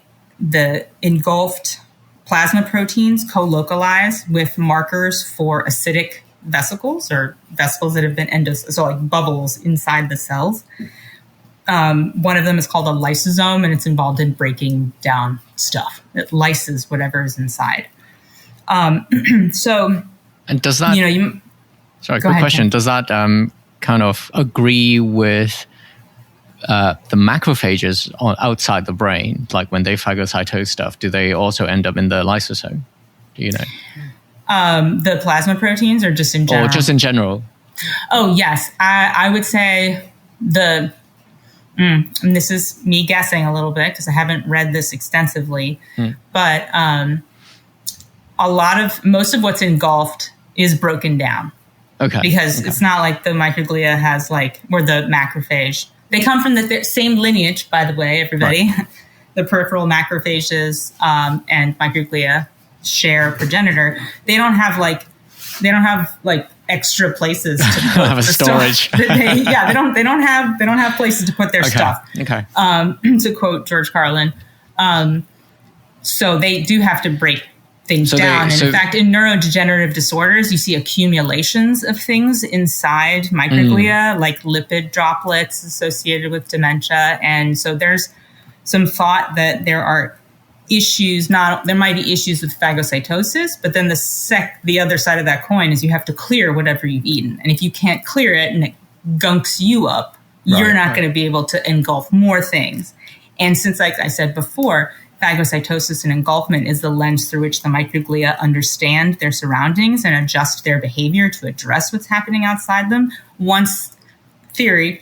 engulfed plasma proteins co-localize with markers for acidic vesicles or vesicles that have been so like bubbles inside the cells. One of them is called a lysosome, and it's involved in breaking down stuff. It lyses whatever is inside. So, and does that? Sorry, quick question. Does that kind of agree with the macrophages outside the brain? Like when they phagocytose stuff, do they also end up in the lysosome? Do you know? The plasma proteins, or just in general? Or just in general? Oh, yes. I would say and this is me guessing a little bit because I haven't read this extensively, but most of what's engulfed is broken down. Okay. Because it's not like the microglia has or the macrophage. They come from the same lineage, by the way, everybody. Right. The peripheral macrophages and microglia share a progenitor. They don't have extra places to put have a storage. They don't have places to put their stuff. Okay. To quote George Carlin. So they do have to break things down. In fact, in neurodegenerative disorders, you see accumulations of things inside microglia, like lipid droplets associated with dementia. And so there's some thought that there are issues. There might be issues with phagocytosis, but then the other side of that coin is you have to clear whatever you've eaten. And if you can't clear it and it gunks you up, you're not going to be able to engulf more things. And since, like I said before, phagocytosis and engulfment is the lens through which the microglia understand their surroundings and adjust their behavior to address what's happening outside them. Once they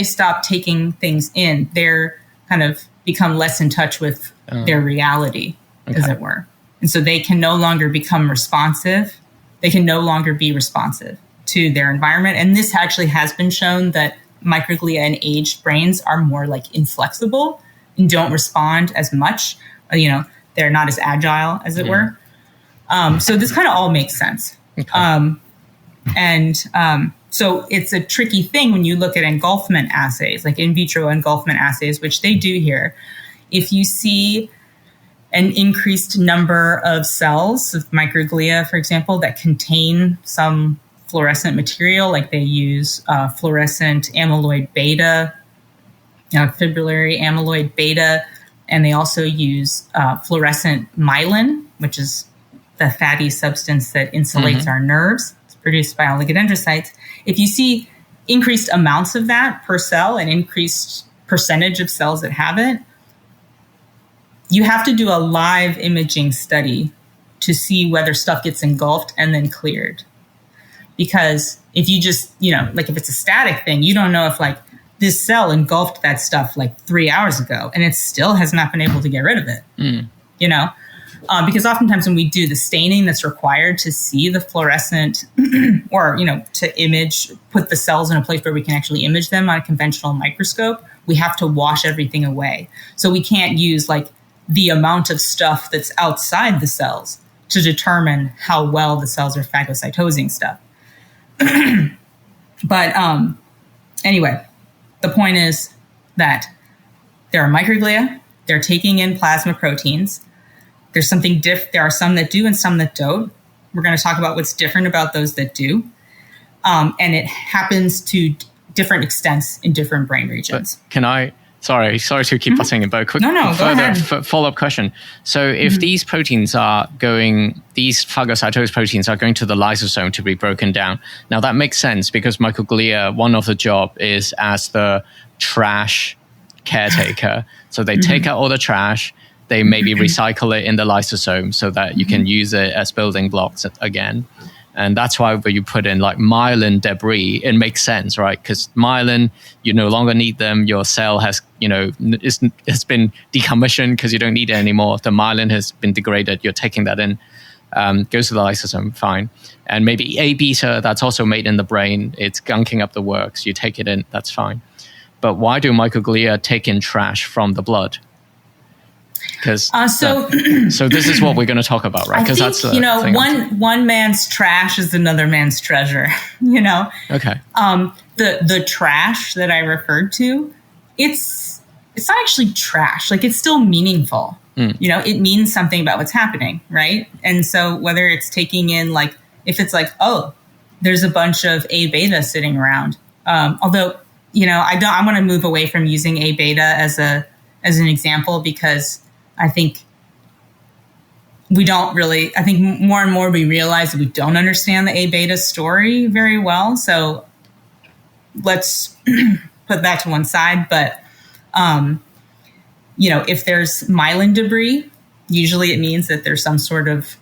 stop taking things in, they're kind of become less in touch with their reality, as it were. And so they can no longer become responsive. They can no longer be responsive to their environment. And this actually has been shown that microglia in aged brains are more inflexible and don't respond as much. They're not as agile, as it were. So this kind of all makes sense. Okay. So it's a tricky thing when you look at engulfment assays, like in vitro engulfment assays, which they do here. If you see an increased number of cells of microglia, for example, that contain some fluorescent material, like they use fluorescent amyloid beta, fibrillary amyloid beta, and they also use fluorescent myelin, which is the fatty substance that insulates our nerves. It's produced by oligodendrocytes. If you see increased amounts of that per cell, an increased percentage of cells that have it, you have to do a live imaging study to see whether stuff gets engulfed and then cleared. Because if you just, if it's a static thing, you don't know if this cell engulfed that stuff 3 hours ago and it still has not been able to get rid of it, because oftentimes when we do the staining that's required to see the fluorescent or, to put the cells in a place where we can actually image them on a conventional microscope, we have to wash everything away. So we can't use the amount of stuff that's outside the cells to determine how well the cells are phagocytosing stuff. But anyway, the point is that there are microglia. They're taking in plasma proteins. There are some that do and some that don't. We're going to talk about what's different about those that do. And it happens to different extents in different brain regions. But can I... Sorry to keep butting in, but a quick follow-up question. So if these proteins these phagocytosed proteins are going to the lysosome to be broken down, now that makes sense because microglia, one of the job is as the trash caretaker. So they take out all the trash, they maybe recycle it in the lysosome so that you can use it as building blocks again. And that's why when you put in myelin debris, it makes sense, right? Because myelin, you no longer need them. Your cell has, has been decommissioned because you don't need it anymore. The myelin has been degraded. You're taking that in, goes to the lysosome, fine. And maybe A beta, that's also made in the brain. It's gunking up the works. You take it in, that's fine. But why do microglia take in trash from the blood? Because so this is what we're going to talk about, right? Because that's one man's trash is another man's treasure. Okay. The trash that I referred to, it's not actually trash. It's still meaningful. It means something about what's happening, right? And so whether it's taking in if it's like, oh, there's a bunch of A beta sitting around. Although, I want to move away from using A beta as an example, because I think more and more we realize that we don't understand the A beta story very well. So let's put that to one side. But, if there's myelin debris, usually it means that there's some sort of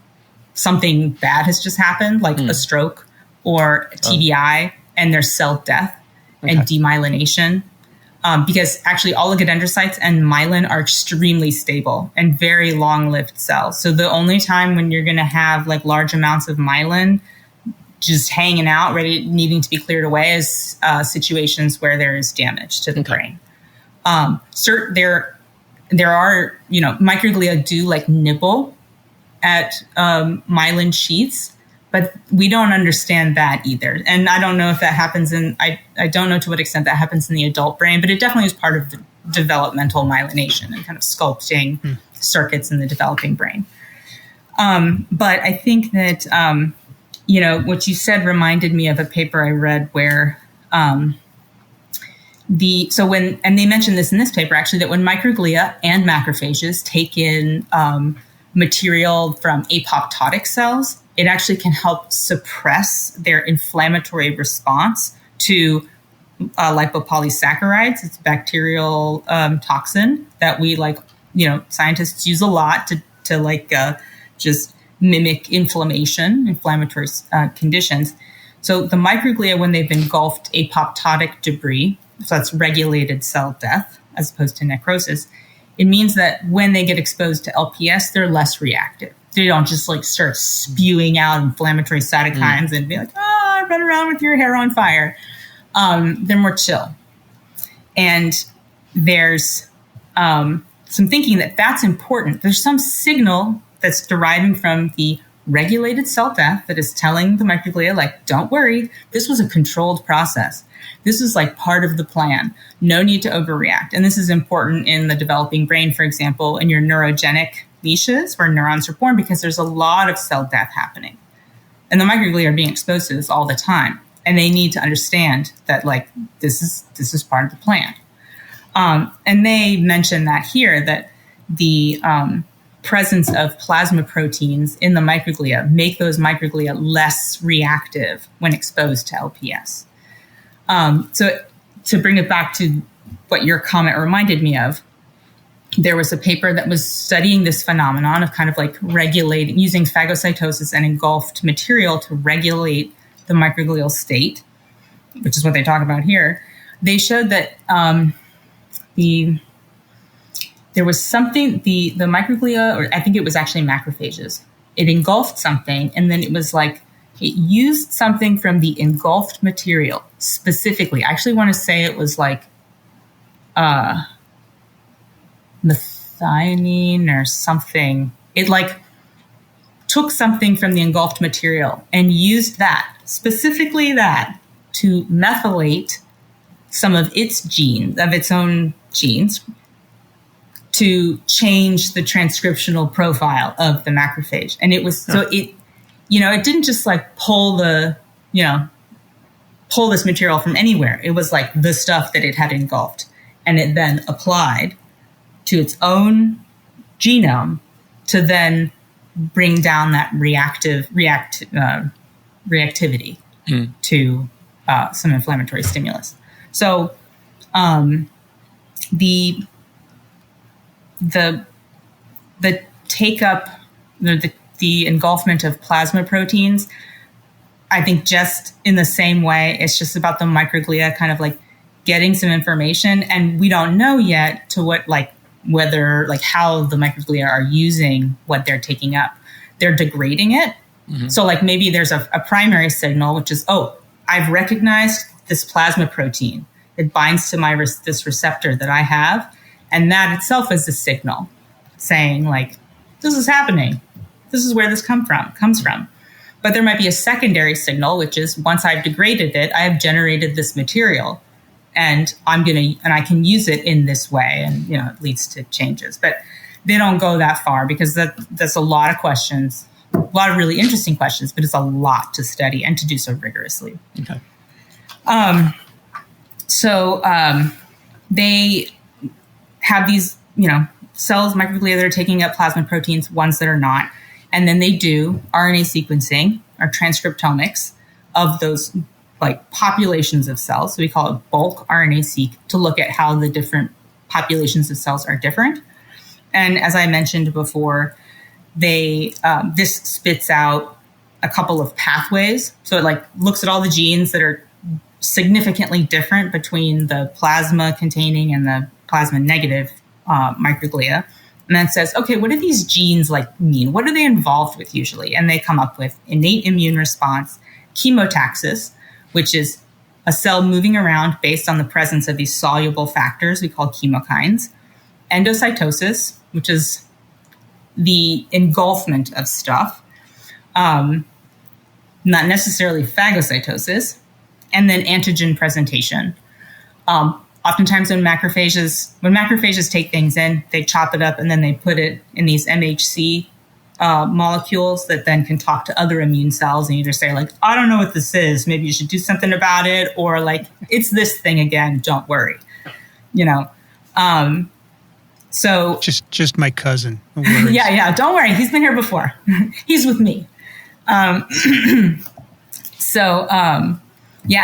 something bad has just happened, like a stroke or a TBI, and there's cell death and demyelination. Because actually oligodendrocytes and myelin are extremely stable and very long-lived cells. So the only time when you're going to have like large amounts of myelin just hanging out, needing to be cleared away, is situations where there is damage to the brain. There are, microglia do like nibble at myelin sheaths, but we don't understand that either. And I don't know if that happens I don't know to what extent that happens in the adult brain, but it definitely is part of the developmental myelination and kind of sculpting circuits in the developing brain. But I think that, what you said reminded me of a paper I read where, they mentioned this in this paper actually, that when microglia and macrophages take in material from apoptotic cells, it actually can help suppress their inflammatory response to lipopolysaccharides. It's a bacterial toxin that we scientists use a lot to just mimic inflammatory conditions. So the microglia, when they've engulfed apoptotic debris, so that's regulated cell death as opposed to necrosis, it means that when they get exposed to LPS, they're less reactive. They don't just start spewing out inflammatory cytokines and be like, run around with your hair on fire. They're more chill. And there's some thinking that that's important. There's some signal that's deriving from the regulated cell death that is telling the microglia, don't worry, this was a controlled process. This is part of the plan. No need to overreact. And this is important in the developing brain, for example, in your neurogenic lesions where neurons are born, because there's a lot of cell death happening. And the microglia are being exposed to this all the time. And they need to understand that this is part of the plan. And they mention that here, that the presence of plasma proteins in the microglia make those microglia less reactive when exposed to LPS. So to bring it back to what your comment reminded me of, there was a paper that was studying this phenomenon of kind of regulating, using phagocytosis and engulfed material to regulate the microglial state, which is what they talk about here. They showed that there was something, the microglia, or I think it was actually macrophages, it engulfed something, and then it was it used something from the engulfed material specifically. I actually want to say it was methionine or something. It took something from the engulfed material and used that, specifically that, to methylate some of its genes, of its own genes, to change the transcriptional profile of the macrophage. And it was, so it didn't just pull this material from anywhere. It was the stuff that it had engulfed, and it then applied to its own genome to then bring down that reactivity to some inflammatory stimulus. So the take up, the engulfment of plasma proteins, I think just in the same way, it's just about the microglia kind of getting some information, and we don't know yet to what whether how the microglia are using what they're taking up. They're degrading it. Mm-hmm. So maybe there's a primary signal, which is, I've recognized this plasma protein. It binds to this receptor that I have. And that itself is a signal saying this is happening. This is where this comes from. But there might be a secondary signal, which is once I've degraded it, I have generated this material. And I can use it in this way, and it leads to changes. But they don't go that far, because that's a lot of questions, a lot of really interesting questions, but it's a lot to study and to do so rigorously. Okay. They have these, cells, microglia that are taking up plasmid proteins, ones that are not. And then they do RNA sequencing or transcriptomics of those like populations of cells. So we call it bulk RNA-seq to look at how the different populations of cells are different. And as I mentioned before, this spits out a couple of pathways. So it like looks at all the genes that are significantly different between the plasma containing and the plasma negative microglia. And then says, okay, what do these genes like mean? What are they involved with usually? And they come up with innate immune response, chemotaxis, which is a cell moving around based on the presence of these soluble factors we call chemokines, endocytosis, which is the engulfment of stuff, not necessarily phagocytosis, and then antigen presentation. Oftentimes when macrophages take things in, they chop it up and then they put it in these MHC molecules that then can talk to other immune cells and either say like, I don't know what this is, maybe you should do something about it, or like, it's this thing again, don't worry, So just my cousin. yeah, don't worry, he's been here before. He's with me. And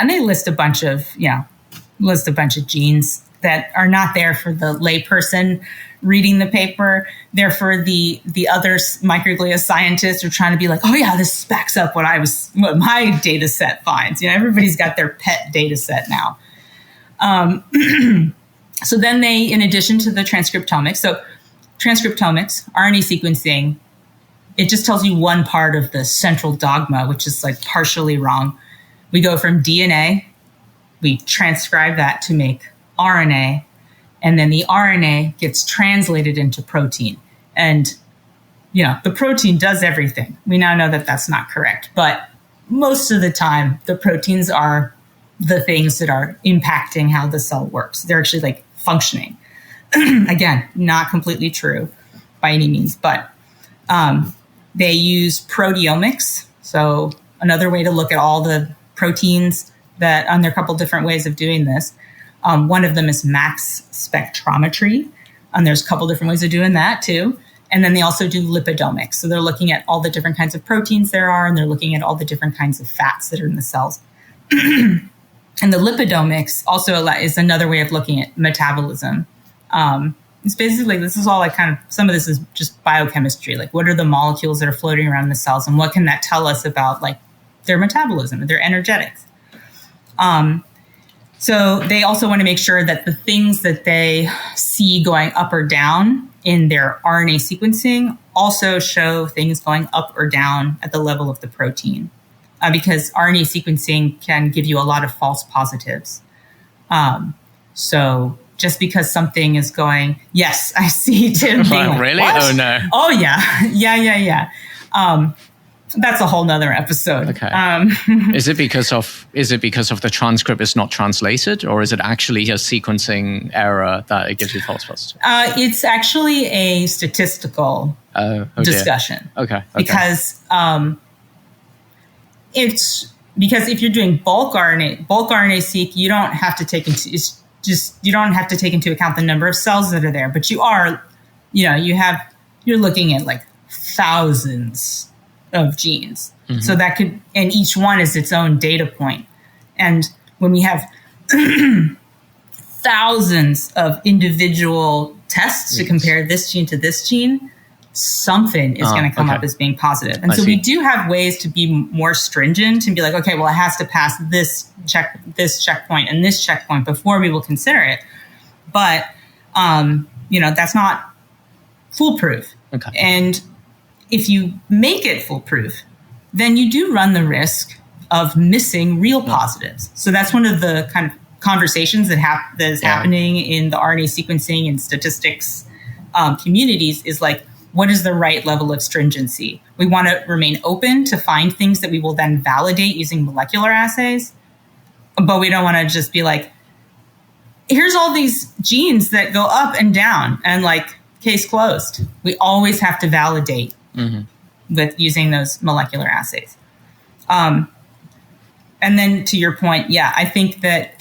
they list a bunch of genes that are not there for the layperson reading the paper. They're for the other microglia scientists who are trying to be like, oh yeah, this backs up what my data set finds. Everybody's got their pet data set now. So then they, in addition to the transcriptomics, RNA sequencing, it just tells you one part of the central dogma, which is like partially wrong. We go from DNA, we transcribe that to make RNA, and then the RNA gets translated into protein. And, the protein does everything. We now know that that's not correct, but most of the time, the proteins are the things that are impacting how the cell works. They're actually like functioning. Again, not completely true by any means, but they use proteomics. So another way to look at all the proteins and there are a couple different ways of doing this. One of them is mass spectrometry, and there's a couple different ways of doing that too. And then they also do lipidomics. So they're looking at all the different kinds of proteins there are, and they're looking at all the different kinds of fats that are in the cells. And the lipidomics also is another way of looking at metabolism. It's basically, this is all like some of this is just biochemistry. Like, what are the molecules that are floating around in the cells, and what can that tell us about like their metabolism, their energetics? So they also want to make sure that the things that they see going up or down in their RNA sequencing also show things going up or down at the level of the protein, because RNA sequencing can give you a lot of false positives. So just because something is going, yes, I see Tim being like, really? what? Oh no. Oh yeah. That's a whole nother episode. Okay. Is it because of the transcript is not translated, or is it actually a sequencing error that it gives you false positives? It's actually a statistical discussion. Okay. Because if you're doing bulk RNA-seq, you don't have to take into account the number of cells that are there, but you're looking at like thousands of genes. Mm-hmm. So that and each one is its own data point. And when we have thousands of individual tests to compare this gene to this gene, something is going to come up as being positive. And so we do have ways to be more stringent and be like, okay, well, it has to pass this checkpoint and this checkpoint before we will consider it. But, that's not foolproof. Okay. And if you make it foolproof, then you do run the risk of missing real positives. So that's one of the kind of conversations that is happening in the RNA sequencing and statistics communities is like, what is the right level of stringency? We want to remain open to find things that we will then validate using molecular assays, but we don't want to just be like, here's all these genes that go up and down and like case closed. We always have to validate with using those molecular assays. And then to your point, yeah, I think that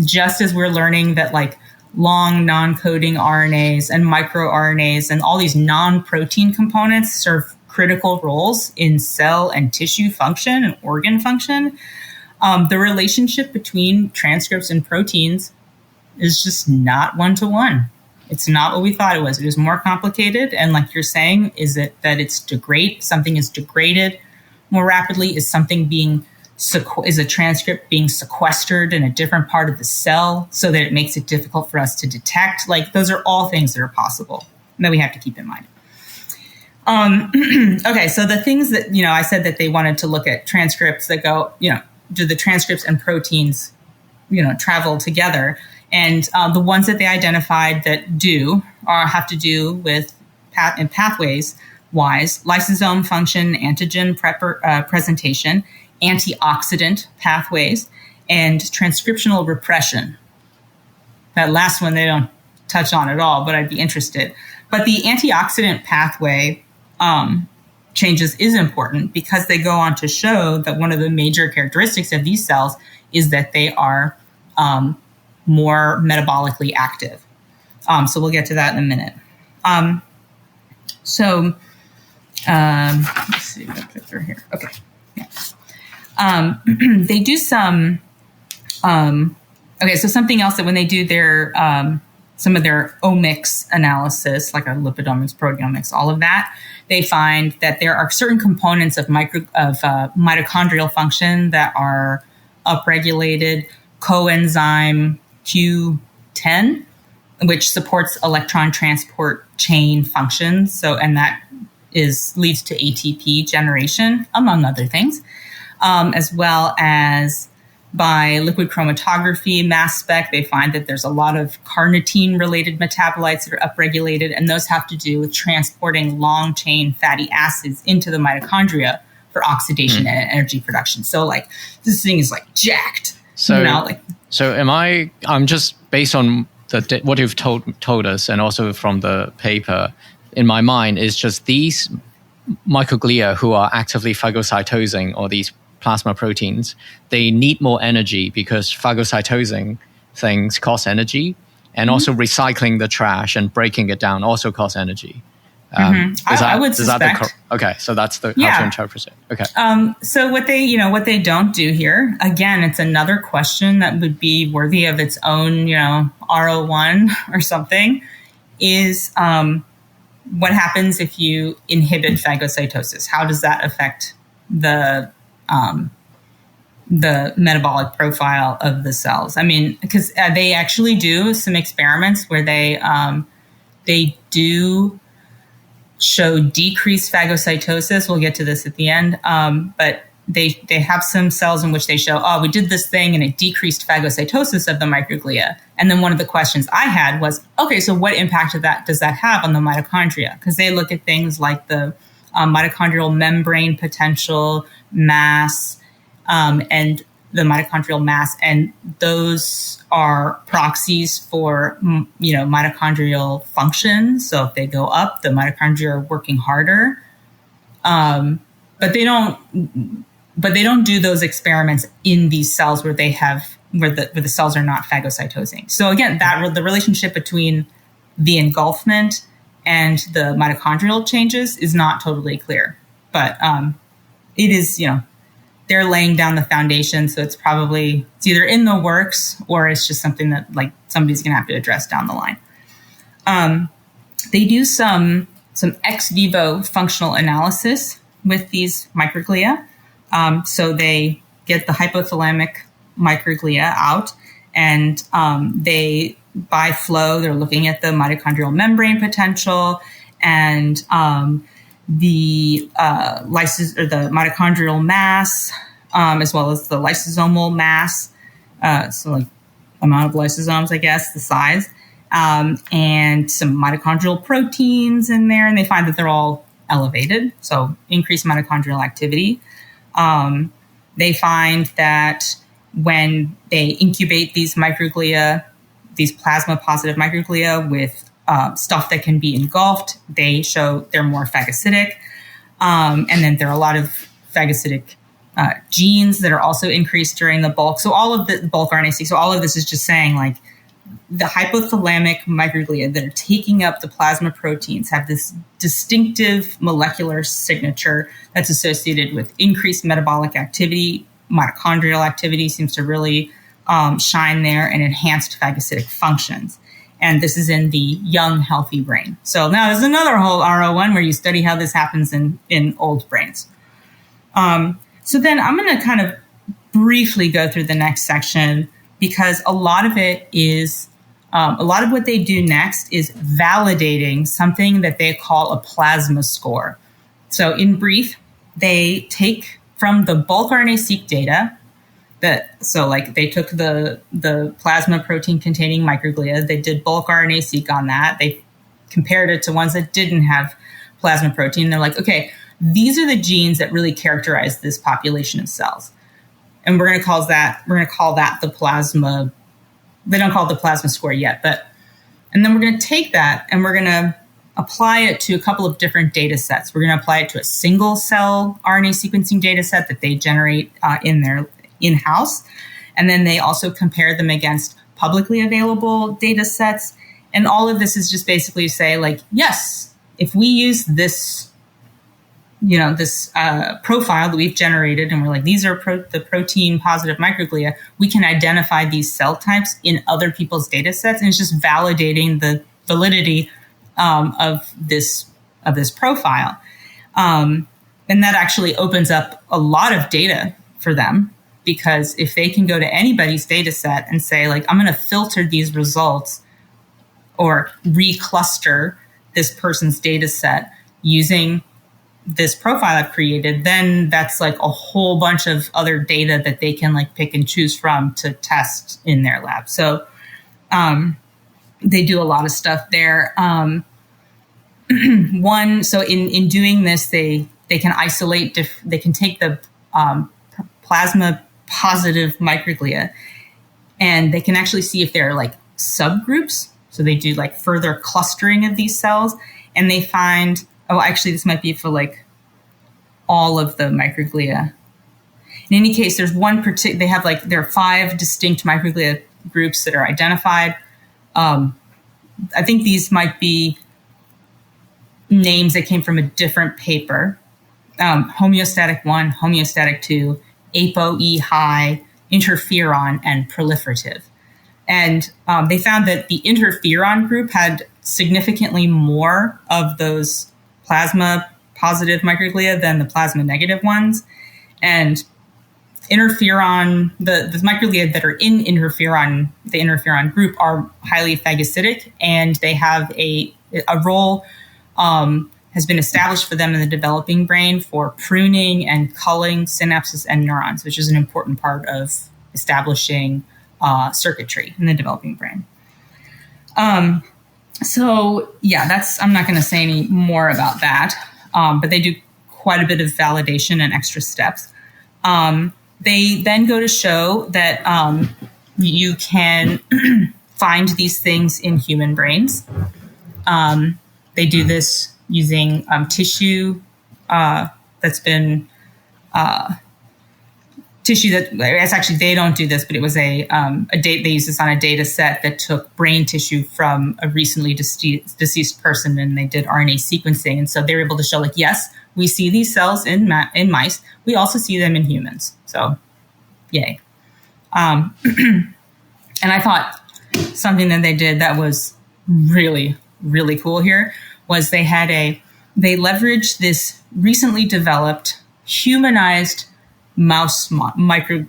just as we're learning that like long non-coding RNAs and microRNAs and all these non-protein components serve critical roles in cell and tissue function and organ function, the relationship between transcripts and proteins is just not one-to-one. It's not what we thought it was. It was more complicated. And like you're saying, is it that something is degraded more rapidly? Is something is a transcript being sequestered in a different part of the cell so that it makes it difficult for us to detect? Like, those are all things that are possible that we have to keep in mind. Okay, so the things that, I said that they wanted to look at transcripts that go, do the transcripts and proteins, travel together? And the ones that they identified that have to do with pathways-wise, lysosome function, antigen presentation, antioxidant pathways, and transcriptional repression. That last one they don't touch on at all, but I'd be interested. But the antioxidant pathway changes is important because they go on to show that one of the major characteristics of these cells is that they are more metabolically active. So we'll get to that in a minute. Let's see, I'll click through here. Okay. Yeah. They do some, so something else that when they do their, some of their omics analysis, like a lipidomics, proteomics, all of that, they find that there are certain components of mitochondrial function that are upregulated. Coenzyme Q10, which supports electron transport chain functions. So, and that leads to ATP generation, among other things, as well as by liquid chromatography, mass spec, they find that there's a lot of carnitine-related metabolites that are upregulated, and those have to do with transporting long-chain fatty acids into the mitochondria for oxidation and energy production. So, like, this thing is, like, jacked. So, I'm just, based on what you've told us, and also from the paper, in my mind, is just these microglia who are actively phagocytosing, or these plasma proteins, they need more energy because phagocytosing things cost energy, and also recycling the trash and breaking it down also costs energy. I would suspect. Okay, so that's how to interpret it. Okay. So what they don't do here, again, it's another question that would be worthy of its own, R01 or something, is what happens if you inhibit phagocytosis? How does that affect the metabolic profile of the cells? I mean, because they actually do some experiments where they do show decreased phagocytosis. We'll get to this at the end. But they have some cells in which they show, we did this thing and it decreased phagocytosis of the microglia. And then one of the questions I had was, okay, so what impact does that have on the mitochondria? Because they look at things like the mitochondrial membrane potential, mass, and the mitochondrial mass, and those are proxies for mitochondrial function. So if they go up, the mitochondria are working harder. But they don't do those experiments in these cells where where the cells are not phagocytosing. So again, the relationship between the engulfment and the mitochondrial changes is not totally clear. But it is, they're laying down the foundation, so it's either in the works or it's just something that like somebody's going to have to address down the line. They do some ex vivo functional analysis with these microglia. So they get the hypothalamic microglia out, and by flow, they're looking at the mitochondrial membrane potential and the the mitochondrial mass, as well as the lysosomal mass. So like amount of lysosomes, I guess, the size, and some mitochondrial proteins in there, and they find that they're all elevated. So increased mitochondrial activity. They find that when they incubate these microglia, these plasma positive microglia with stuff that can be engulfed. They show they're more phagocytic. And then there are a lot of phagocytic genes that are also increased during the bulk. So all of the bulk RNA-seq. So all of this is just saying like the hypothalamic microglia that are taking up the plasma proteins have this distinctive molecular signature that's associated with increased metabolic activity. Mitochondrial activity seems to really shine there, and enhanced phagocytic functions. And this is in the young, healthy brain. So now there's another whole RO1 where you study how this happens in old brains. So then I'm going to kind of briefly go through the next section, because a lot of it is, a lot of what they do next is validating something that they call a plasma score. So in brief, they take from the bulk RNA-seq data, so like they took the plasma protein containing microglia, they did bulk RNA-seq on that, they compared it to ones that didn't have plasma protein. They're like, okay, these are the genes that really characterize this population of cells. And we're going to call that the plasma. They don't call it the plasma score yet, and then we're going to take that and we're going to apply it to a couple of different data sets. We're going to apply it to a single cell RNA sequencing data set that they generate in their in-house. And then they also compare them against publicly available data sets. And all of this is just basically say like, yes, if we use this, this profile that we've generated, and we're like, these are the protein positive microglia, we can identify these cell types in other people's data sets. And it's just validating the validity of this profile. And that actually opens up a lot of data for them, because if they can go to anybody's data set and say like, I'm going to filter these results or recluster this person's data set using this profile I've created, then that's like a whole bunch of other data that they can like pick and choose from to test in their lab. So they do a lot of stuff there. So in doing this, they can isolate, they can take the plasma positive microglia, and they can actually see if there are like subgroups. So they do like further clustering of these cells, and they find, actually this might be for like all of the microglia. In any case, there's one there are 5 distinct microglia groups that are identified. I think these might be names that came from a different paper. Homeostatic 1, homeostatic 2, ApoA-I, interferon, and proliferative. And they found that the interferon group had significantly more of those plasma positive microglia than the plasma negative ones. And interferon, the microglia that are in the interferon group are highly phagocytic, and they have a role has been established for them in the developing brain for pruning and culling synapses and neurons, which is an important part of establishing circuitry in the developing brain. So yeah, I'm not going to say any more about that, but they do quite a bit of validation and extra steps. They then go to show that you can find these things in human brains. They do this using tissue that's been tissue that, it's actually, they don't do this, but it was they use this on a data set that took brain tissue from a recently deceased person, and they did RNA sequencing. And so they were able to show like, yes, we see these cells in mice. We also see them in humans. So yay. And I thought something that they did that was really, really cool here was they leveraged this recently developed humanized microglia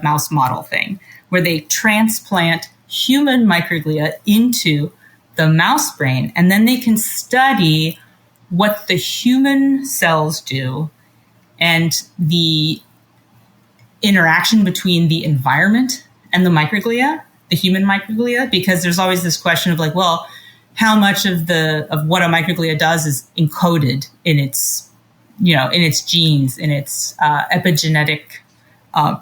mouse model thing, where they transplant human microglia into the mouse brain, and then they can study what the human cells do and the interaction between the environment and the human microglia, because there's always this question of like, well, how much of what a microglia does is encoded in its genes, in its epigenetic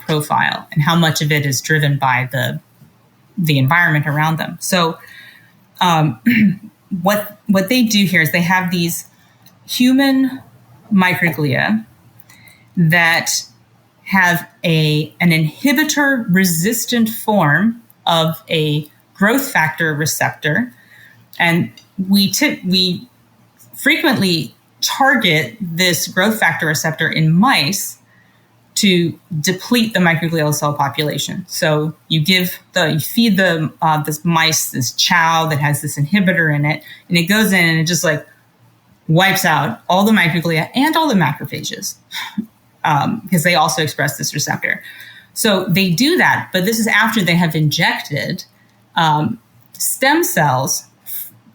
profile, and how much of it is driven by the environment around them. So What they do here is they have these human microglia that have an inhibitor resistant form of a growth factor receptor, and we frequently target this growth factor receptor in mice to deplete the microglial cell population. So you feed this mice this chow that has this inhibitor in it, and it goes in and it just like wipes out all the microglia and all the macrophages because they also express this receptor. So they do that, but this is after they have injected stem cells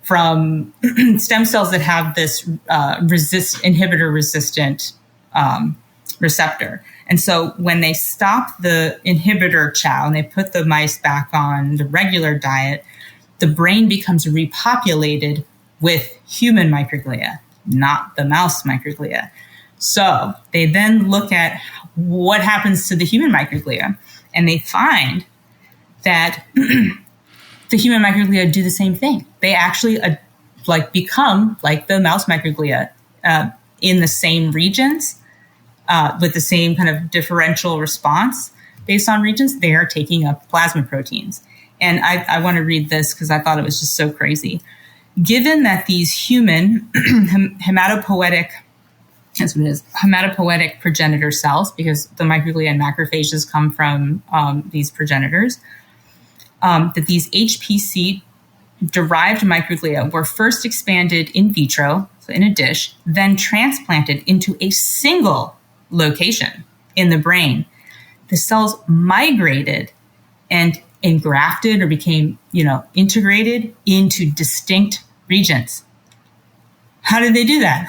from stem cells that have this inhibitor resistant receptor. And so when they stop the inhibitor chow and they put the mice back on the regular diet, the brain becomes repopulated with human microglia, not the mouse microglia. So they then look at what happens to the human microglia, and they find that the human microglia do the same thing. They actually become like the mouse microglia in the same regions with the same kind of differential response based on regions. They are taking up plasma proteins. And I want to read this because I thought it was just so crazy. Given that these human hematopoietic progenitor cells, because the microglia and macrophages come from these progenitors, that these HPC-derived microglia were first expanded in vitro, so in a dish, then transplanted into a single location in the brain. The cells migrated and engrafted or became, integrated into distinct regions. How did they do that?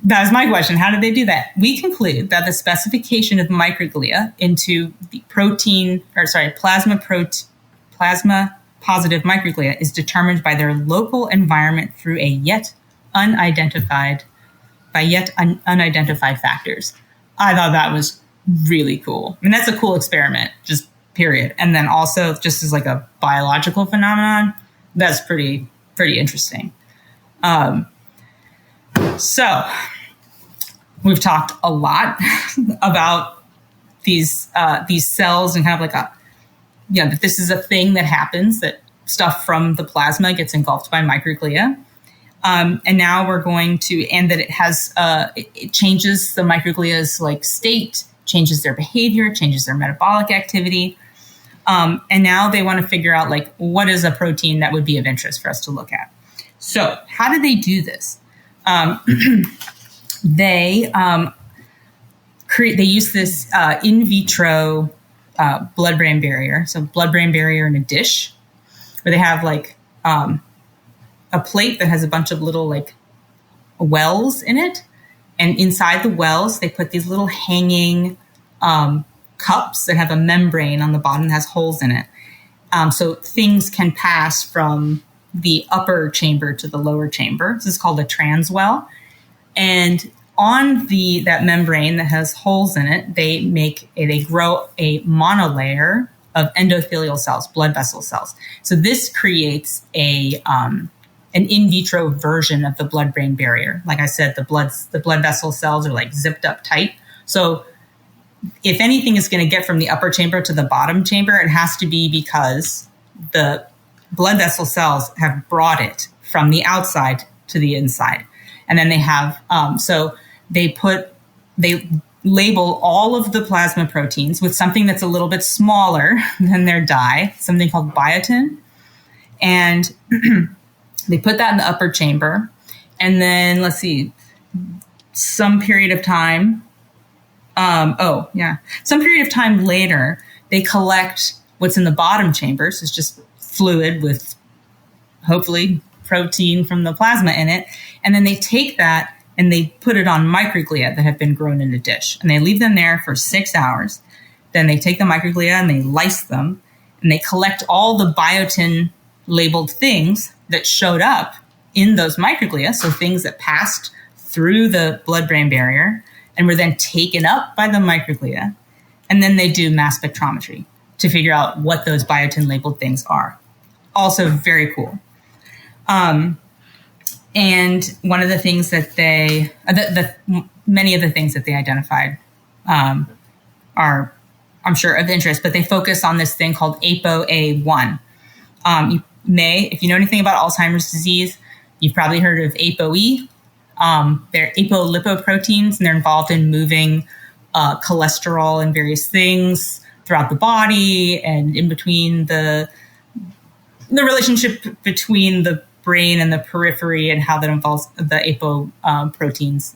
That was my question. How did they do that? We conclude that the specification of microglia into the plasma positive microglia is determined by their local environment through yet unidentified factors. I thought that was really cool. I mean, that's a cool experiment, just period. And then also just as like a biological phenomenon, that's pretty interesting. So we've talked a lot about these cells and kind of like that this is a thing that happens, that stuff from the plasma gets engulfed by microglia. And now we're going to, and that it has, it changes the microglia's like state, changes their behavior, changes their metabolic activity. And now they want to figure out like, what is a protein that would be of interest for us to look at? So how do they do this? They use this in vitro blood-brain barrier. So blood-brain barrier in a dish where they have like a plate that has a bunch of little like wells in it. And inside the wells, they put these little hanging cups that have a membrane on the bottom that has holes in it. So things can pass from the upper chamber to the lower chamber. This is called a transwell. And on that membrane that has holes in it, they grow a monolayer of endothelial cells, blood vessel cells. So this creates an in vitro version of the blood-brain barrier. Like I said, the blood vessel cells are like zipped up tight. So if anything is going to get from the upper chamber to the bottom chamber, it has to be because the blood vessel cells have brought it from the outside to the inside. And then they have, so they label all of the plasma proteins with something that's a little bit smaller than their dye, something called biotin. And they put that in the upper chamber. And then let's see, some period of time later, they collect what's in the bottom chamber. So it's just fluid with hopefully protein from the plasma in it. And then they take that and they put it on microglia that have been grown in a dish. And they leave them there for 6 hours. Then they take the microglia and they lyse them. And they collect all the biotin labeled things that showed up in those microglia. So things that passed through the blood-brain barrier and were then taken up by the microglia. And then they do mass spectrometry to figure out what those biotin labeled things are. Also very cool. And one of the things that many of the things that they identified are, I'm sure, of interest, but they focus on this thing called ApoA-I. If you know anything about Alzheimer's disease, you've probably heard of ApoE. They're apolipoproteins, and they're involved in moving cholesterol and various things throughout the body and in between the relationship between the brain and the periphery and how that involves the apoproteins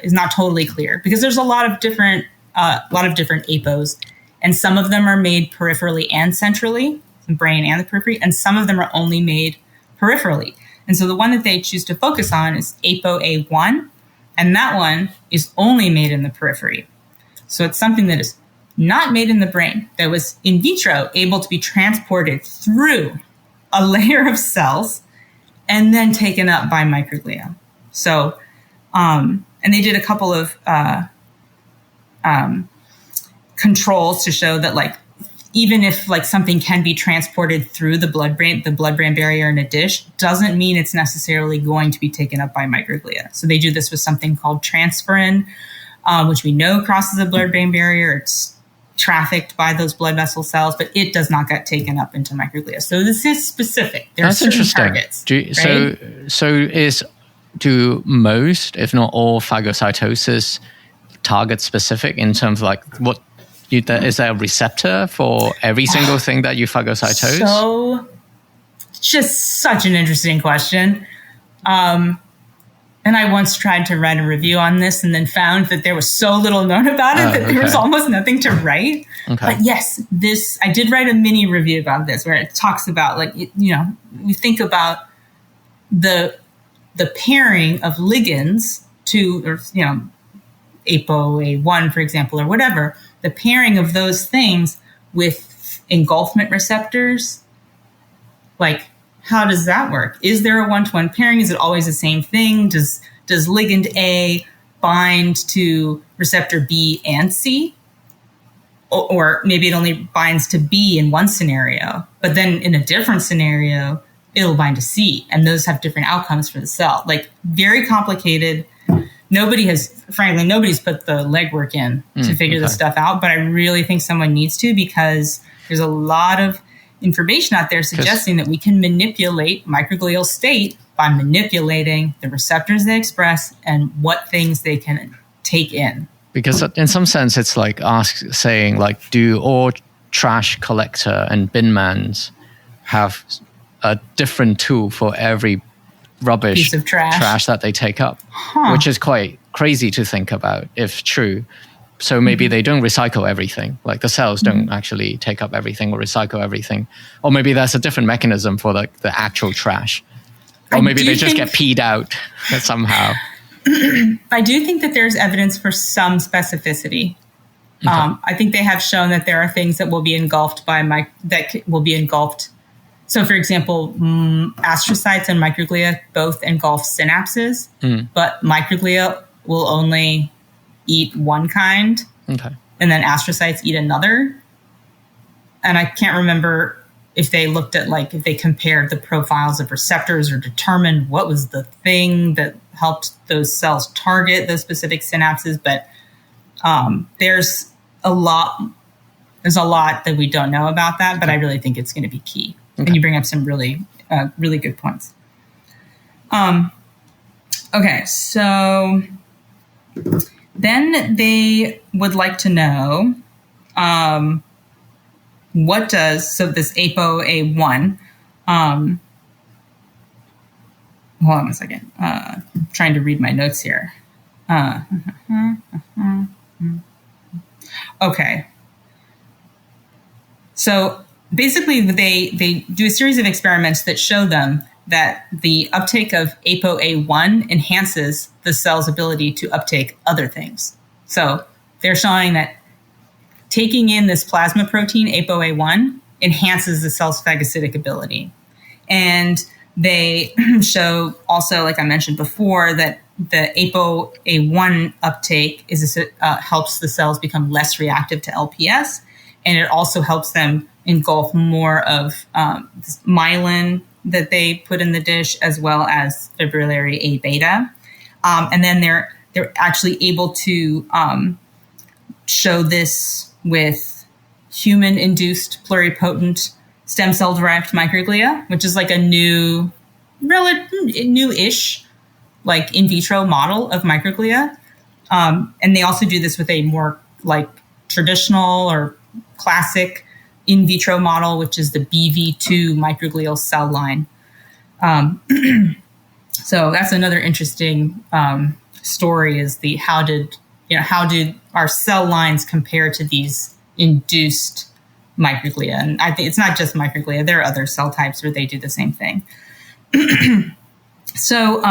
is not totally clear, because there's a lot of different apos, and some of them are made peripherally and centrally, the brain and the periphery, and some of them are only made peripherally. And so the one that they choose to focus on is ApoA-I, and that one is only made in the periphery. So it's something that is not made in the brain, that was in vitro able to be transported through a layer of cells and then taken up by microglia. So, and they did a couple of controls to show that, like, even if like something can be transported through the blood-brain barrier in a dish, doesn't mean it's necessarily going to be taken up by microglia. So they do this with something called transferrin, which we know crosses the blood-brain barrier. It's trafficked by those blood vessel cells, but it does not get taken up into microglia. So this is specific. There are certain targets. Do most, if not all, phagocytosis target specific in terms of like what? Is there a receptor for every single thing that you phagocytose? So, just such an interesting question. And I once tried to write a review on this and then found that there was so little known about it that there was almost nothing to write. Okay. But yes, I did write a mini review about this where it talks about, like, we think about the pairing of ligands to, or, ApoA-I, for example, or whatever, the pairing of those things with engulfment receptors. Like, how does that work? Is there a one-to-one pairing? Is it always the same thing? Does ligand A bind to receptor B and C? Or maybe it only binds to B in one scenario, but then in a different scenario, it'll bind to C. And those have different outcomes for the cell. Like, very complicated. Nobody's put the legwork in to figure this stuff out, but I really think someone needs to, because there's a lot of information out there suggesting that we can manipulate microglial state by manipulating the receptors they express and what things they can take in. Because in some sense, it's like saying, like, do all trash collector and bin mans have a different tool for every rubbish piece of trash that they take up, which is quite crazy to think about if true. So maybe they don't recycle everything, like the cells don't actually take up everything or recycle everything, or maybe there's a different mechanism for the actual trash, or maybe they just get peed out somehow. I do think that there's evidence for some specificity. Okay. I think they have shown that there are things that will be engulfed So, for example, astrocytes and microglia both engulf synapses, but microglia will only eat one kind, and then astrocytes eat another. And I can't remember if they looked at, like, if they compared the profiles of receptors or determined what was the thing that helped those cells target those specific synapses. But there's a lot that we don't know about that, but I really think it's going to be key. Okay. And you bring up some really, really good points. Okay, so then they would like to know this ApoA-I, hold on a second, trying to read my notes here. Okay. So basically, they do a series of experiments that show them that the uptake of ApoA-I enhances the cell's ability to uptake other things. So they're showing that taking in this plasma protein, ApoA-I, enhances the cell's phagocytic ability. And they show also, like I mentioned before, that the ApoA-I uptake helps the cells become less reactive to LPS, and it also helps them engulf more of myelin that they put in the dish, as well as fibrillary A beta. And then they're actually able to show this with human-induced pluripotent stem cell-derived microglia, which is like a new-ish, like in vitro model of microglia. And they also do this with a more like traditional or classic in vitro model, which is the BV2 microglial cell line. So that's another interesting story, is how did our cell lines compare to these induced microglia? And I think it's not just microglia. There are other cell types where they do the same thing. So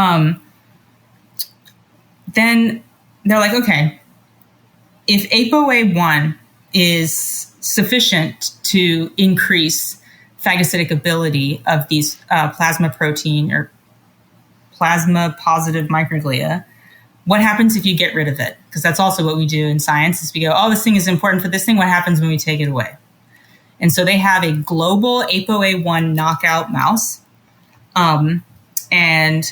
then they're like, okay, if ApoA-I is sufficient to increase phagocytic ability of these plasma protein or plasma positive microglia, what happens if you get rid of it? Because that's also what we do in science, is we go, oh, this thing is important for this thing. What happens when we take it away? And so they have a global ApoA-I knockout mouse. And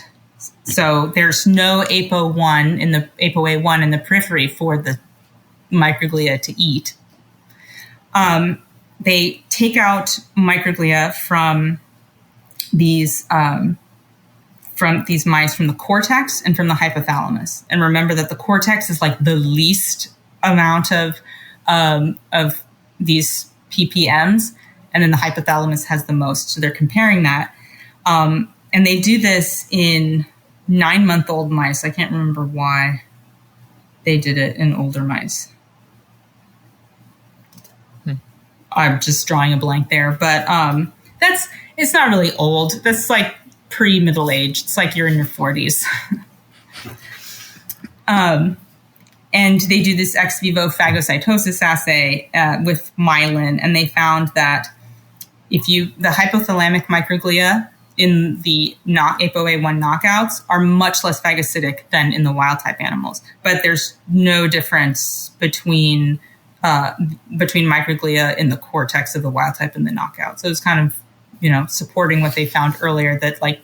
so there's no ApoA-I in the periphery for the microglia to eat. They take out microglia from these mice from the cortex and from the hypothalamus. And remember that the cortex is like the least amount of these ppms, and then the hypothalamus has the most. So they're comparing that. And they do this in 9-month-old mice. I can't remember why they did it in older mice. I'm just drawing a blank there, but it's not really old. That's like pre-middle age. It's like you're in your 40s. And they do this ex vivo phagocytosis assay with myelin, and they found that the hypothalamic microglia in the ApoA-I knockouts are much less phagocytic than in the wild type animals, but there's no difference between microglia in the cortex of the wild type and the knockout. So it's kind of, supporting what they found earlier, that like,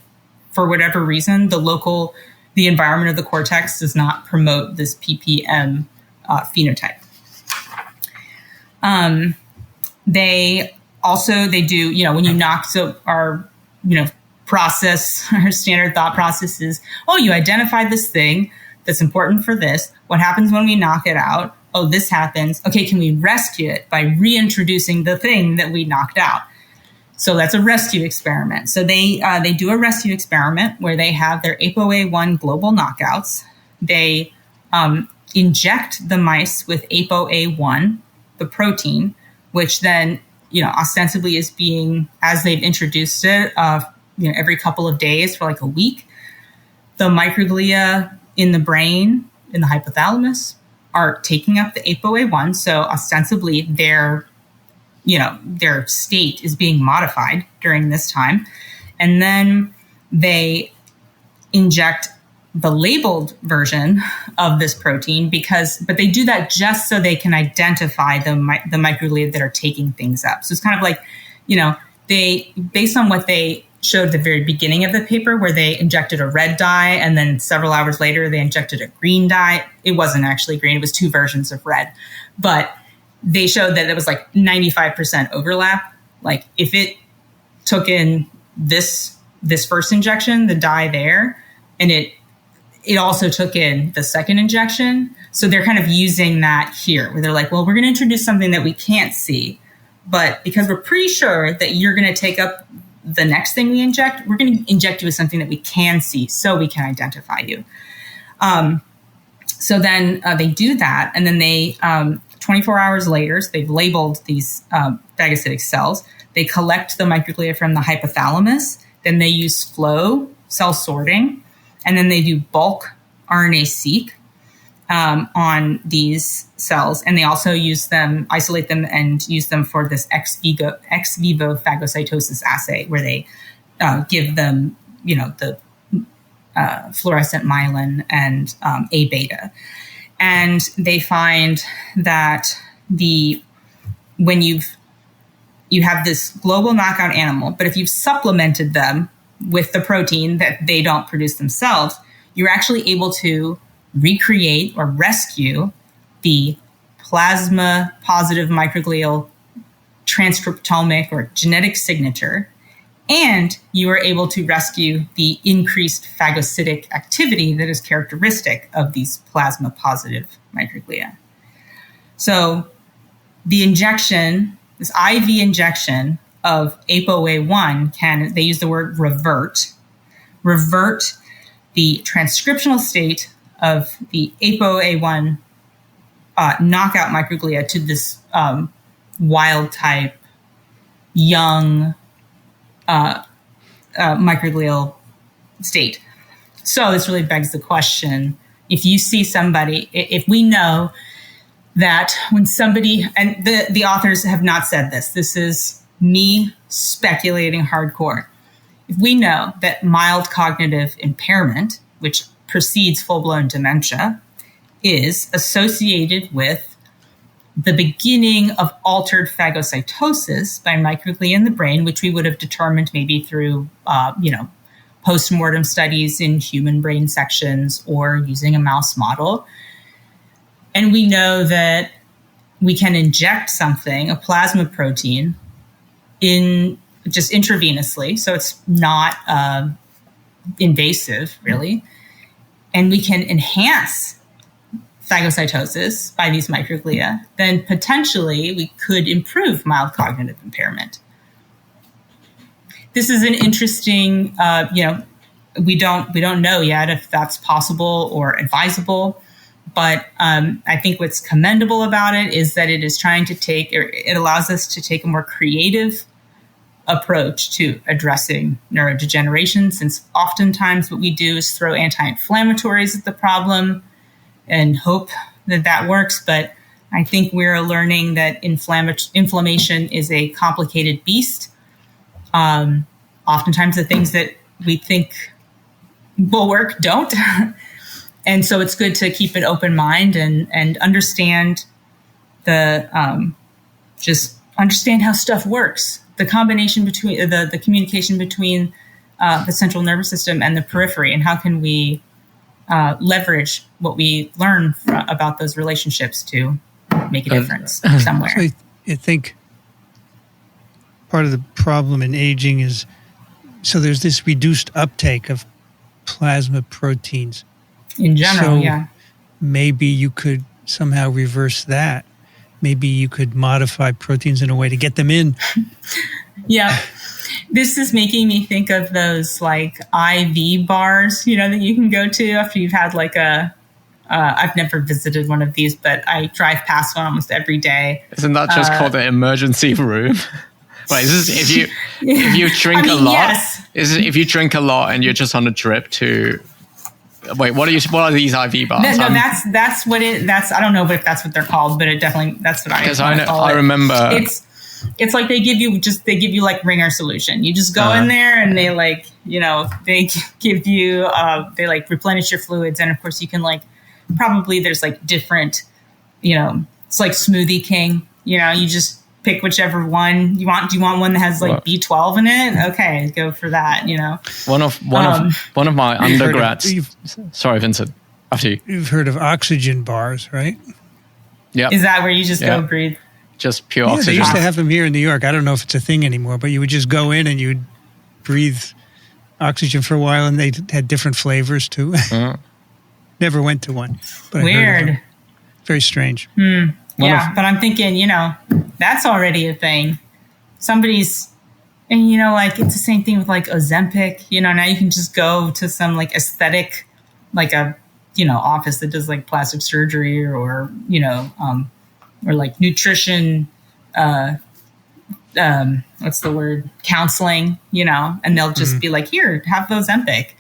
for whatever reason, the environment of the cortex does not promote this ppm phenotype. They do, when you knock, so our, process, our standard thought process is, oh, you identified this thing that's important for this. What happens when we knock it out? Oh, this happens. Okay, can we rescue it by reintroducing the thing that we knocked out? So that's a rescue experiment. So they do a rescue experiment where they have their ApoA-I global knockouts. They inject the mice with ApoA-I, the protein, which then, ostensibly is being, as they've introduced it, every couple of days for like a week. The microglia in the brain, in the hypothalamus, are taking up the ApoA-I. So ostensibly their state is being modified during this time. And then they inject the labeled version of this protein but they do that just so they can identify the microglia that are taking things up. So it's kind of like, they, based on what they showed at the very beginning of the paper, where they injected a red dye and then several hours later they injected a green dye. It wasn't actually green. It was 2 versions of red, but they showed that it was like 95% overlap. Like if it took in this first injection, the dye there, and it also took in the second injection. So they're kind of using that here, where they're like, well, we're going to introduce something that we can't see, but because we're pretty sure that you're going to take up the next thing we inject, we're going to inject you with something that we can see so we can identify you. So then they do that, and then they, 24 hours later, so they've labeled these phagocytic cells. They collect the microglia from the hypothalamus. Then they use flow cell sorting, and then they do bulk RNA-seq on these cells. And they also isolate them and use them for this ex vivo phagocytosis assay, where they give them, the fluorescent myelin and A beta. And they find that when you've you have this global knockout animal, but if you've supplemented them with the protein that they don't produce themselves, you're actually able to recreate or rescue the plasma positive microglial transcriptomic or genetic signature, and you are able to rescue the increased phagocytic activity that is characteristic of these plasma positive microglia. So the injection, this IV injection of ApoA-I they use the word revert the transcriptional state of the ApoA-I knockout microglia to this wild type young microglial state. So this really begs the question, if you see somebody, if we know that when somebody, and the authors have not said this is me speculating hardcore. If we know that mild cognitive impairment, which precedes full-blown dementia, is associated with the beginning of altered phagocytosis by microglia in the brain, which we would have determined maybe through, post-mortem studies in human brain sections or using a mouse model. And we know that we can inject something, a plasma protein, in just intravenously, so it's not invasive, really. And we can enhance phagocytosis by these microglia, then potentially we could improve mild cognitive impairment. This is an interesting, we don't know yet if that's possible or advisable, but I think what's commendable about it is that it is trying to it allows us to take a more creative approach to addressing neurodegeneration, since oftentimes what we do is throw anti-inflammatories at the problem and hope that works. But I think we're learning that inflammation is a complicated beast. Oftentimes the things that we think will work don't. And so it's good to keep an open mind and understand just understand how stuff works. The combination between the communication between the central nervous system and the periphery, and how can we leverage what we learn about those relationships to make a difference somewhere. So I think part of the problem in aging is, so there's this reduced uptake of plasma proteins. In general, so maybe you could somehow reverse that. Maybe you could modify proteins in a way to get them in. Yeah. This is making me think of those like IV bars, that you can go to after you've had like I've never visited one of these, but I drive past one almost every day. Isn't that just called the emergency room? Wait, is this if you drink a lot? Yes. If you drink a lot and you're just on a drip to... Wait, what are these IV bars? No, that's what that's, I don't know if that's what they're called, but it definitely, that's what I remember. It's like they give you like Ringer solution. You just go in there and they they give you, they like replenish your fluids. And of course you can probably there's like different, it's like Smoothie King, you just pick whichever one you want. Do you want one that has like B12 in it? Okay, go for that. One of my undergrads. Sorry, Vincent. After you. You've heard of oxygen bars, right? Yeah. Is that where you just go breathe? Just pure oxygen. They used to have them here in New York. I don't know if it's a thing anymore, but you would just go in and you'd breathe oxygen for a while, and they had different flavors too. Never went to one. But Weird. Very strange. But I'm thinking, that's already a thing. Somebody's, and it's the same thing with like Ozempic. Now you can just go to some like aesthetic, like a office that does like plastic surgery or like nutrition, what's the word? Counseling, and they'll just be like, here, have those Ozempic.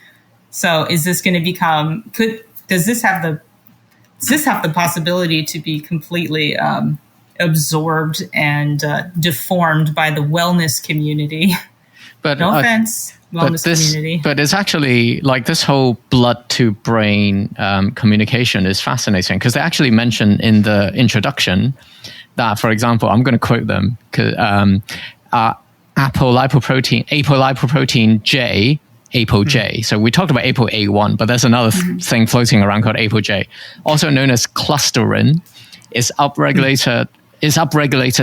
So is this going to become, does this have the possibility to be completely absorbed and deformed by the wellness community? But no offense, wellness community. But it's actually like this whole blood to brain communication is fascinating, because they actually mention in the introduction that, for example, I'm going to quote them, apolipoprotein J, ApoJ. So we talked about ApoA-I, but there's another thing floating around called ApoJ, also known as clusterin, is upregulated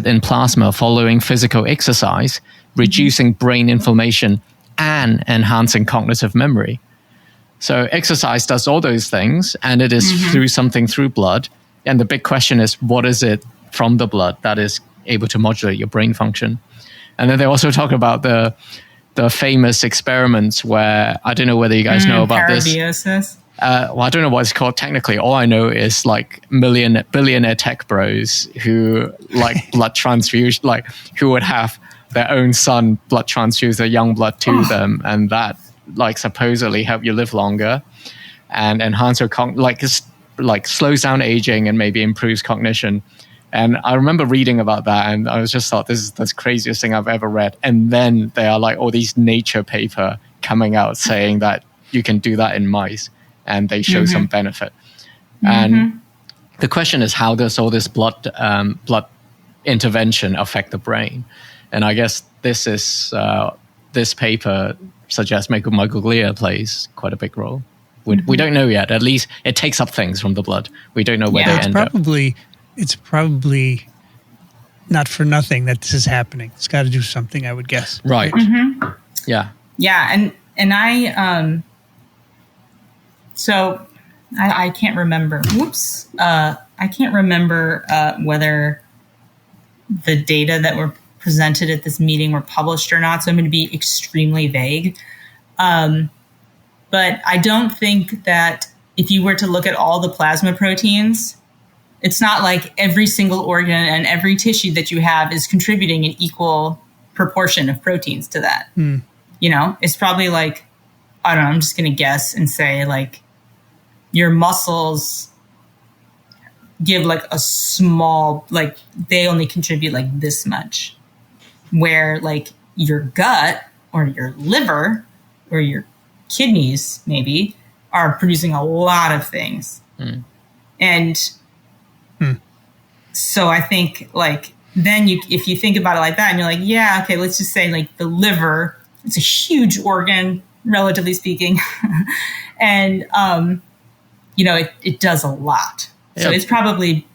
in plasma following physical exercise, reducing brain inflammation and enhancing cognitive memory. So exercise does all those things, and it is through blood. And the big question is, what is it from the blood that is able to modulate your brain function? And then they also talk about the famous experiments where, I don't know whether you guys know about parabiosis. this. Well, I don't know what it's called technically. All I know is like billionaire tech bros who like blood transfusion, like who would have their own son blood transfuse their young blood to them, and that like supposedly help you live longer and enhance your like slows down aging and maybe improves cognition. And I remember reading about that, and I was just thought, this is the craziest thing I've ever read. And then there are like all these Nature paper coming out saying that you can do that in mice, and they show some benefit. And the question is, how does all this blood intervention affect the brain? And I guess this is this paper suggests microglia plays quite a big role. We don't know yet. At least it takes up things from the blood. We don't know where they end up. It's probably not for nothing that this is happening. It's got to do something, I would guess. Right. Yeah. Yeah. And I, so I can't remember. Whoops. I can't remember whether the data that were presented at this meeting were published or not. So I'm going to be extremely vague. But I don't think that if you were to look at all the plasma proteins, it's not like every single organ and every tissue that you have is contributing an equal proportion of proteins to that. You know, it's probably like, I don't know, I'm just going to guess and say like your muscles give like a small, like they only contribute like this much, where like your gut or your liver or your kidneys maybe are producing a lot of things. And so I think like then if you think about it like that and you're like, yeah, okay, let's just say like the liver, it's a huge organ, relatively speaking. And, you know, it does a lot. So it's probably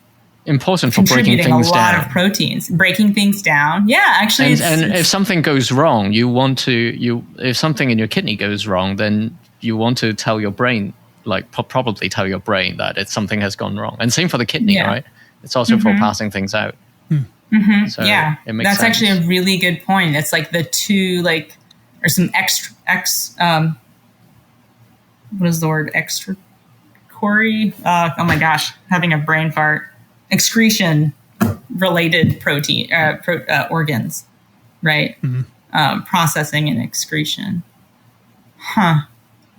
important for breaking things down. A lot of proteins, breaking things down. Yeah, actually. And if something goes wrong, if something in your kidney goes wrong, then you want to tell your brain, like probably tell your brain that something has gone wrong. And same for the kidney, right? It's also for passing things out. So yeah, it makes that's sense. actually a really good point. It's like the two, like, or some what is the word? Extracorporeal? Oh my gosh, having a brain fart. Excretion related protein, organs, right? Processing and excretion.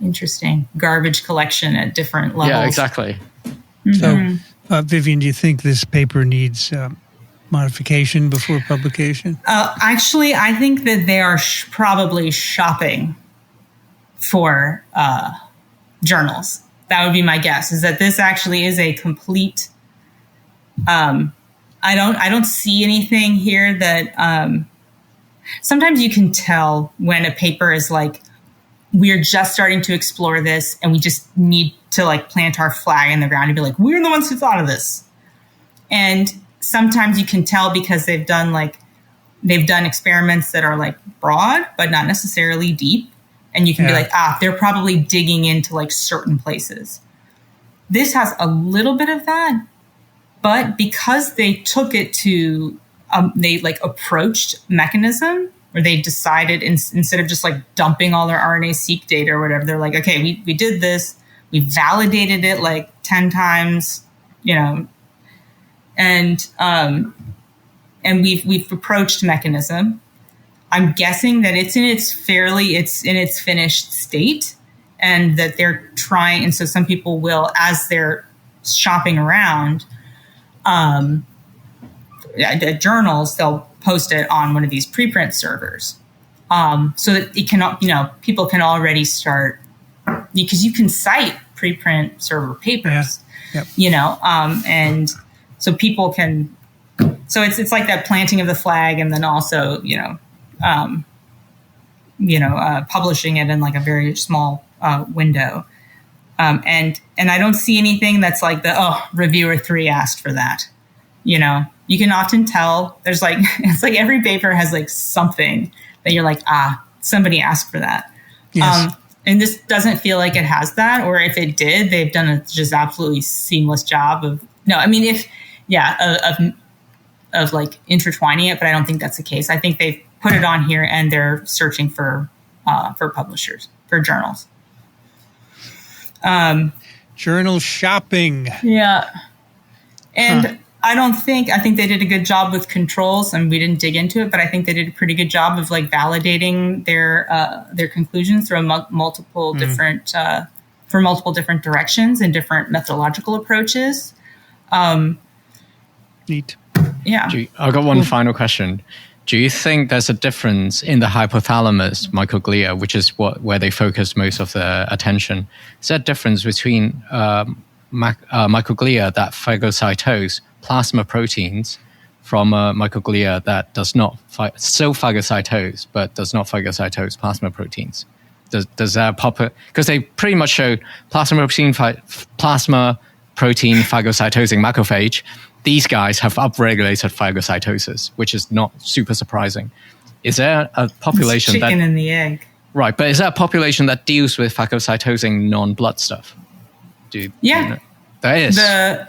Interesting. Garbage collection at different levels. Yeah, exactly. So, Vivian, do you think this paper needs modification before publication? Actually, I think that they are probably shopping for journals. That would be my guess, is that this actually is a complete... I don't see anything here that... sometimes you can tell when a paper is like, we're just starting to explore this and we just need to like plant our flag in the ground and be like, we're the ones who thought of this. And sometimes you can tell because they've done experiments that are like broad, but not necessarily deep. And you can be like, they're probably digging into like certain places. This has a little bit of that, but because they took it to, they like approached mechanism, where they decided instead of just like dumping all their RNA-seq data or whatever, they're like, okay, we did this, we validated it like 10 times, you know, and we've approached mechanism. I'm guessing that it's in its finished state, and that they're trying. And so some people will, as they're shopping around, journals, they'll post it on one of these preprint servers, so that it can, you know, people can already start, because you can cite preprint server papers, you know, and so people can So it's like that planting of the flag, and then also publishing it in like a very small window. And I don't see anything that's like reviewer 3 asked for that. You can often tell there's like, it's like every paper has like something that you're like, somebody asked for that. Yes. And this doesn't feel like it has that, or if it did, they've done a just absolutely seamless job of like intertwining it, but I don't think that's the case. I think they've put it on here and they're searching for publishers, for journals. Journal shopping. Yeah. And I think they did a good job with controls, and we didn't dig into it, but I think they did a pretty good job of like validating their conclusions through multiple different directions and different methodological approaches. Neat. Yeah. I got one final question. Do you think there's a difference in the hypothalamus microglia, which is where they focus most of their attention? Is there a difference between microglia that phagocytose plasma proteins from microglia that does not still phagocytose but does not phagocytose plasma proteins? Does that because they pretty much show plasma protein phagocytosing macrophage. These guys have upregulated phagocytosis, which is not super surprising. Is there a population it's chicken and the egg? Right, but is there a population that deals with phagocytosing non-blood stuff? There is. There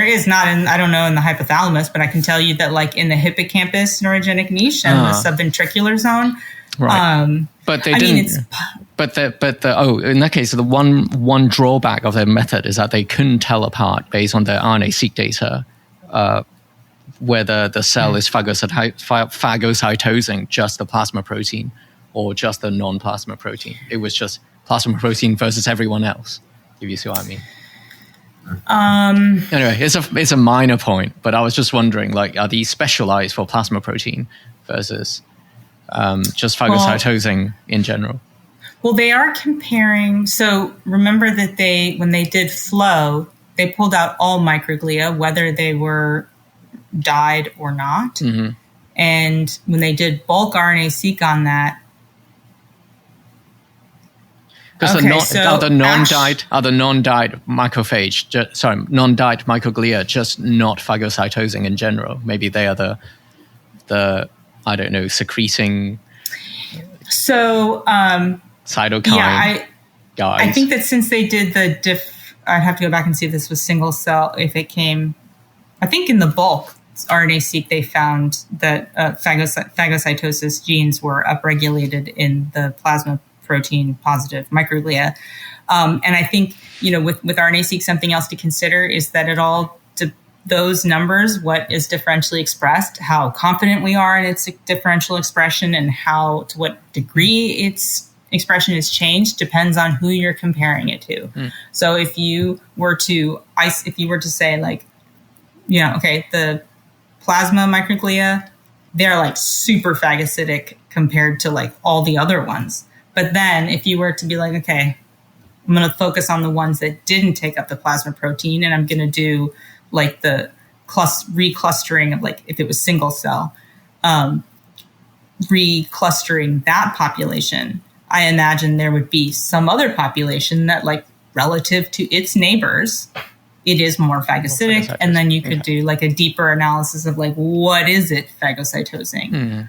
is not in, I don't know, in the hypothalamus, but I can tell you that like in the hippocampus neurogenic niche and the subventricular zone. Right. But they didn't. In that case, the one drawback of their method is that they couldn't tell apart based on their RNA-seq data whether the cell is phagocytosing just the plasma protein or just the non-plasma protein. It was just plasma protein versus everyone else, if you see what I mean. Anyway, it's a minor point, but I was just wondering, like, are these specialized for plasma protein versus just phagocytosing in general? Well, they are comparing. So remember that when they did flow, they pulled out all microglia, whether they were dyed or not. Mm-hmm. And when they did bulk RNA-seq on that, because the non-dyed macrophage, non-dyed microglia just not phagocytosing in general. Maybe they are the I don't know, secreting. So cytokine. Yeah, I think that since they did I'd have to go back and see if this was single cell. If it came, I think in the bulk RNA-seq they found that phagocytosis genes were upregulated in the plasma protein positive microglia. And I think, with RNA-seq, something else to consider is that those numbers, what is differentially expressed, how confident we are in its differential expression and to what degree its expression is changed depends on who you're comparing it to. So if you were to say like, the plasma microglia, they're like super phagocytic compared to like all the other ones. But then if you were to be like, okay, I'm going to focus on the ones that didn't take up the plasma protein, and I'm going to do like the reclustering of, like, if it was single cell, reclustering that population, I imagine there would be some other population that, like, relative to its neighbors, it is more phagocytic. And then you could do like a deeper analysis of like, what is it phagocytosing?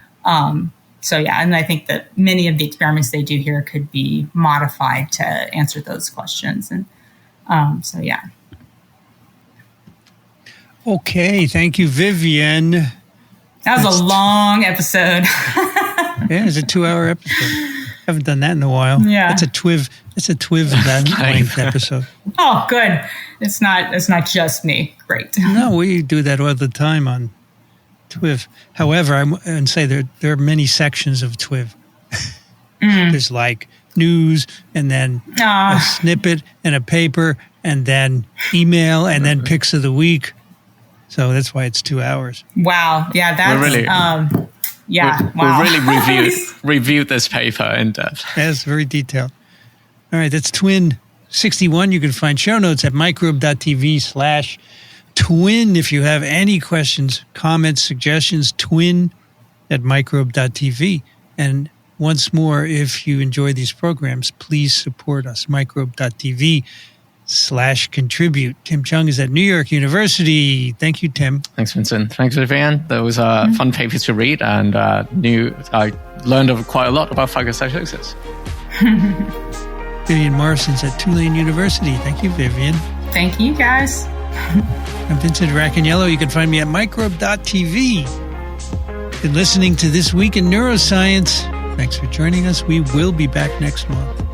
So yeah, and I think that many of the experiments they do here could be modified to answer those questions. And so yeah. Okay, thank you, Vivian. That was a long episode. Yeah, it's a 2-hour episode. Haven't done that in a while. Yeah, it's a TWiV length episode. Oh, good. It's not just me. Great. No, we do that all the time on TWiV. However, and say there are many sections of TWiV. There's like news, and then a snippet, and a paper, and then email, and then picks of the week. So that's why it's 2 hours. Wow. Yeah, that's really, wow. We really reviewed this paper in depth. That's very detailed. All right, that's TWiN 61. You can find show notes at microbe.tv/TWiN TWiN, if you have any questions, comments, suggestions, TWiN@microbe.tv. And once more, if you enjoy these programs, please support us, microbe.tv/contribute. Tim Chung is at New York University. Thank you, Tim. Thanks, Vincent. Thanks, Vivian. Those are fun papers to read, and I learned quite a lot about phagocytosis. Vivian Morrison's at Tulane University. Thank you, Vivian. Thank you, guys. I'm Vincent Racaniello. You can find me at microbe.tv. Been listening to This Week in Neuroscience. Thanks for joining us. We will be back next month.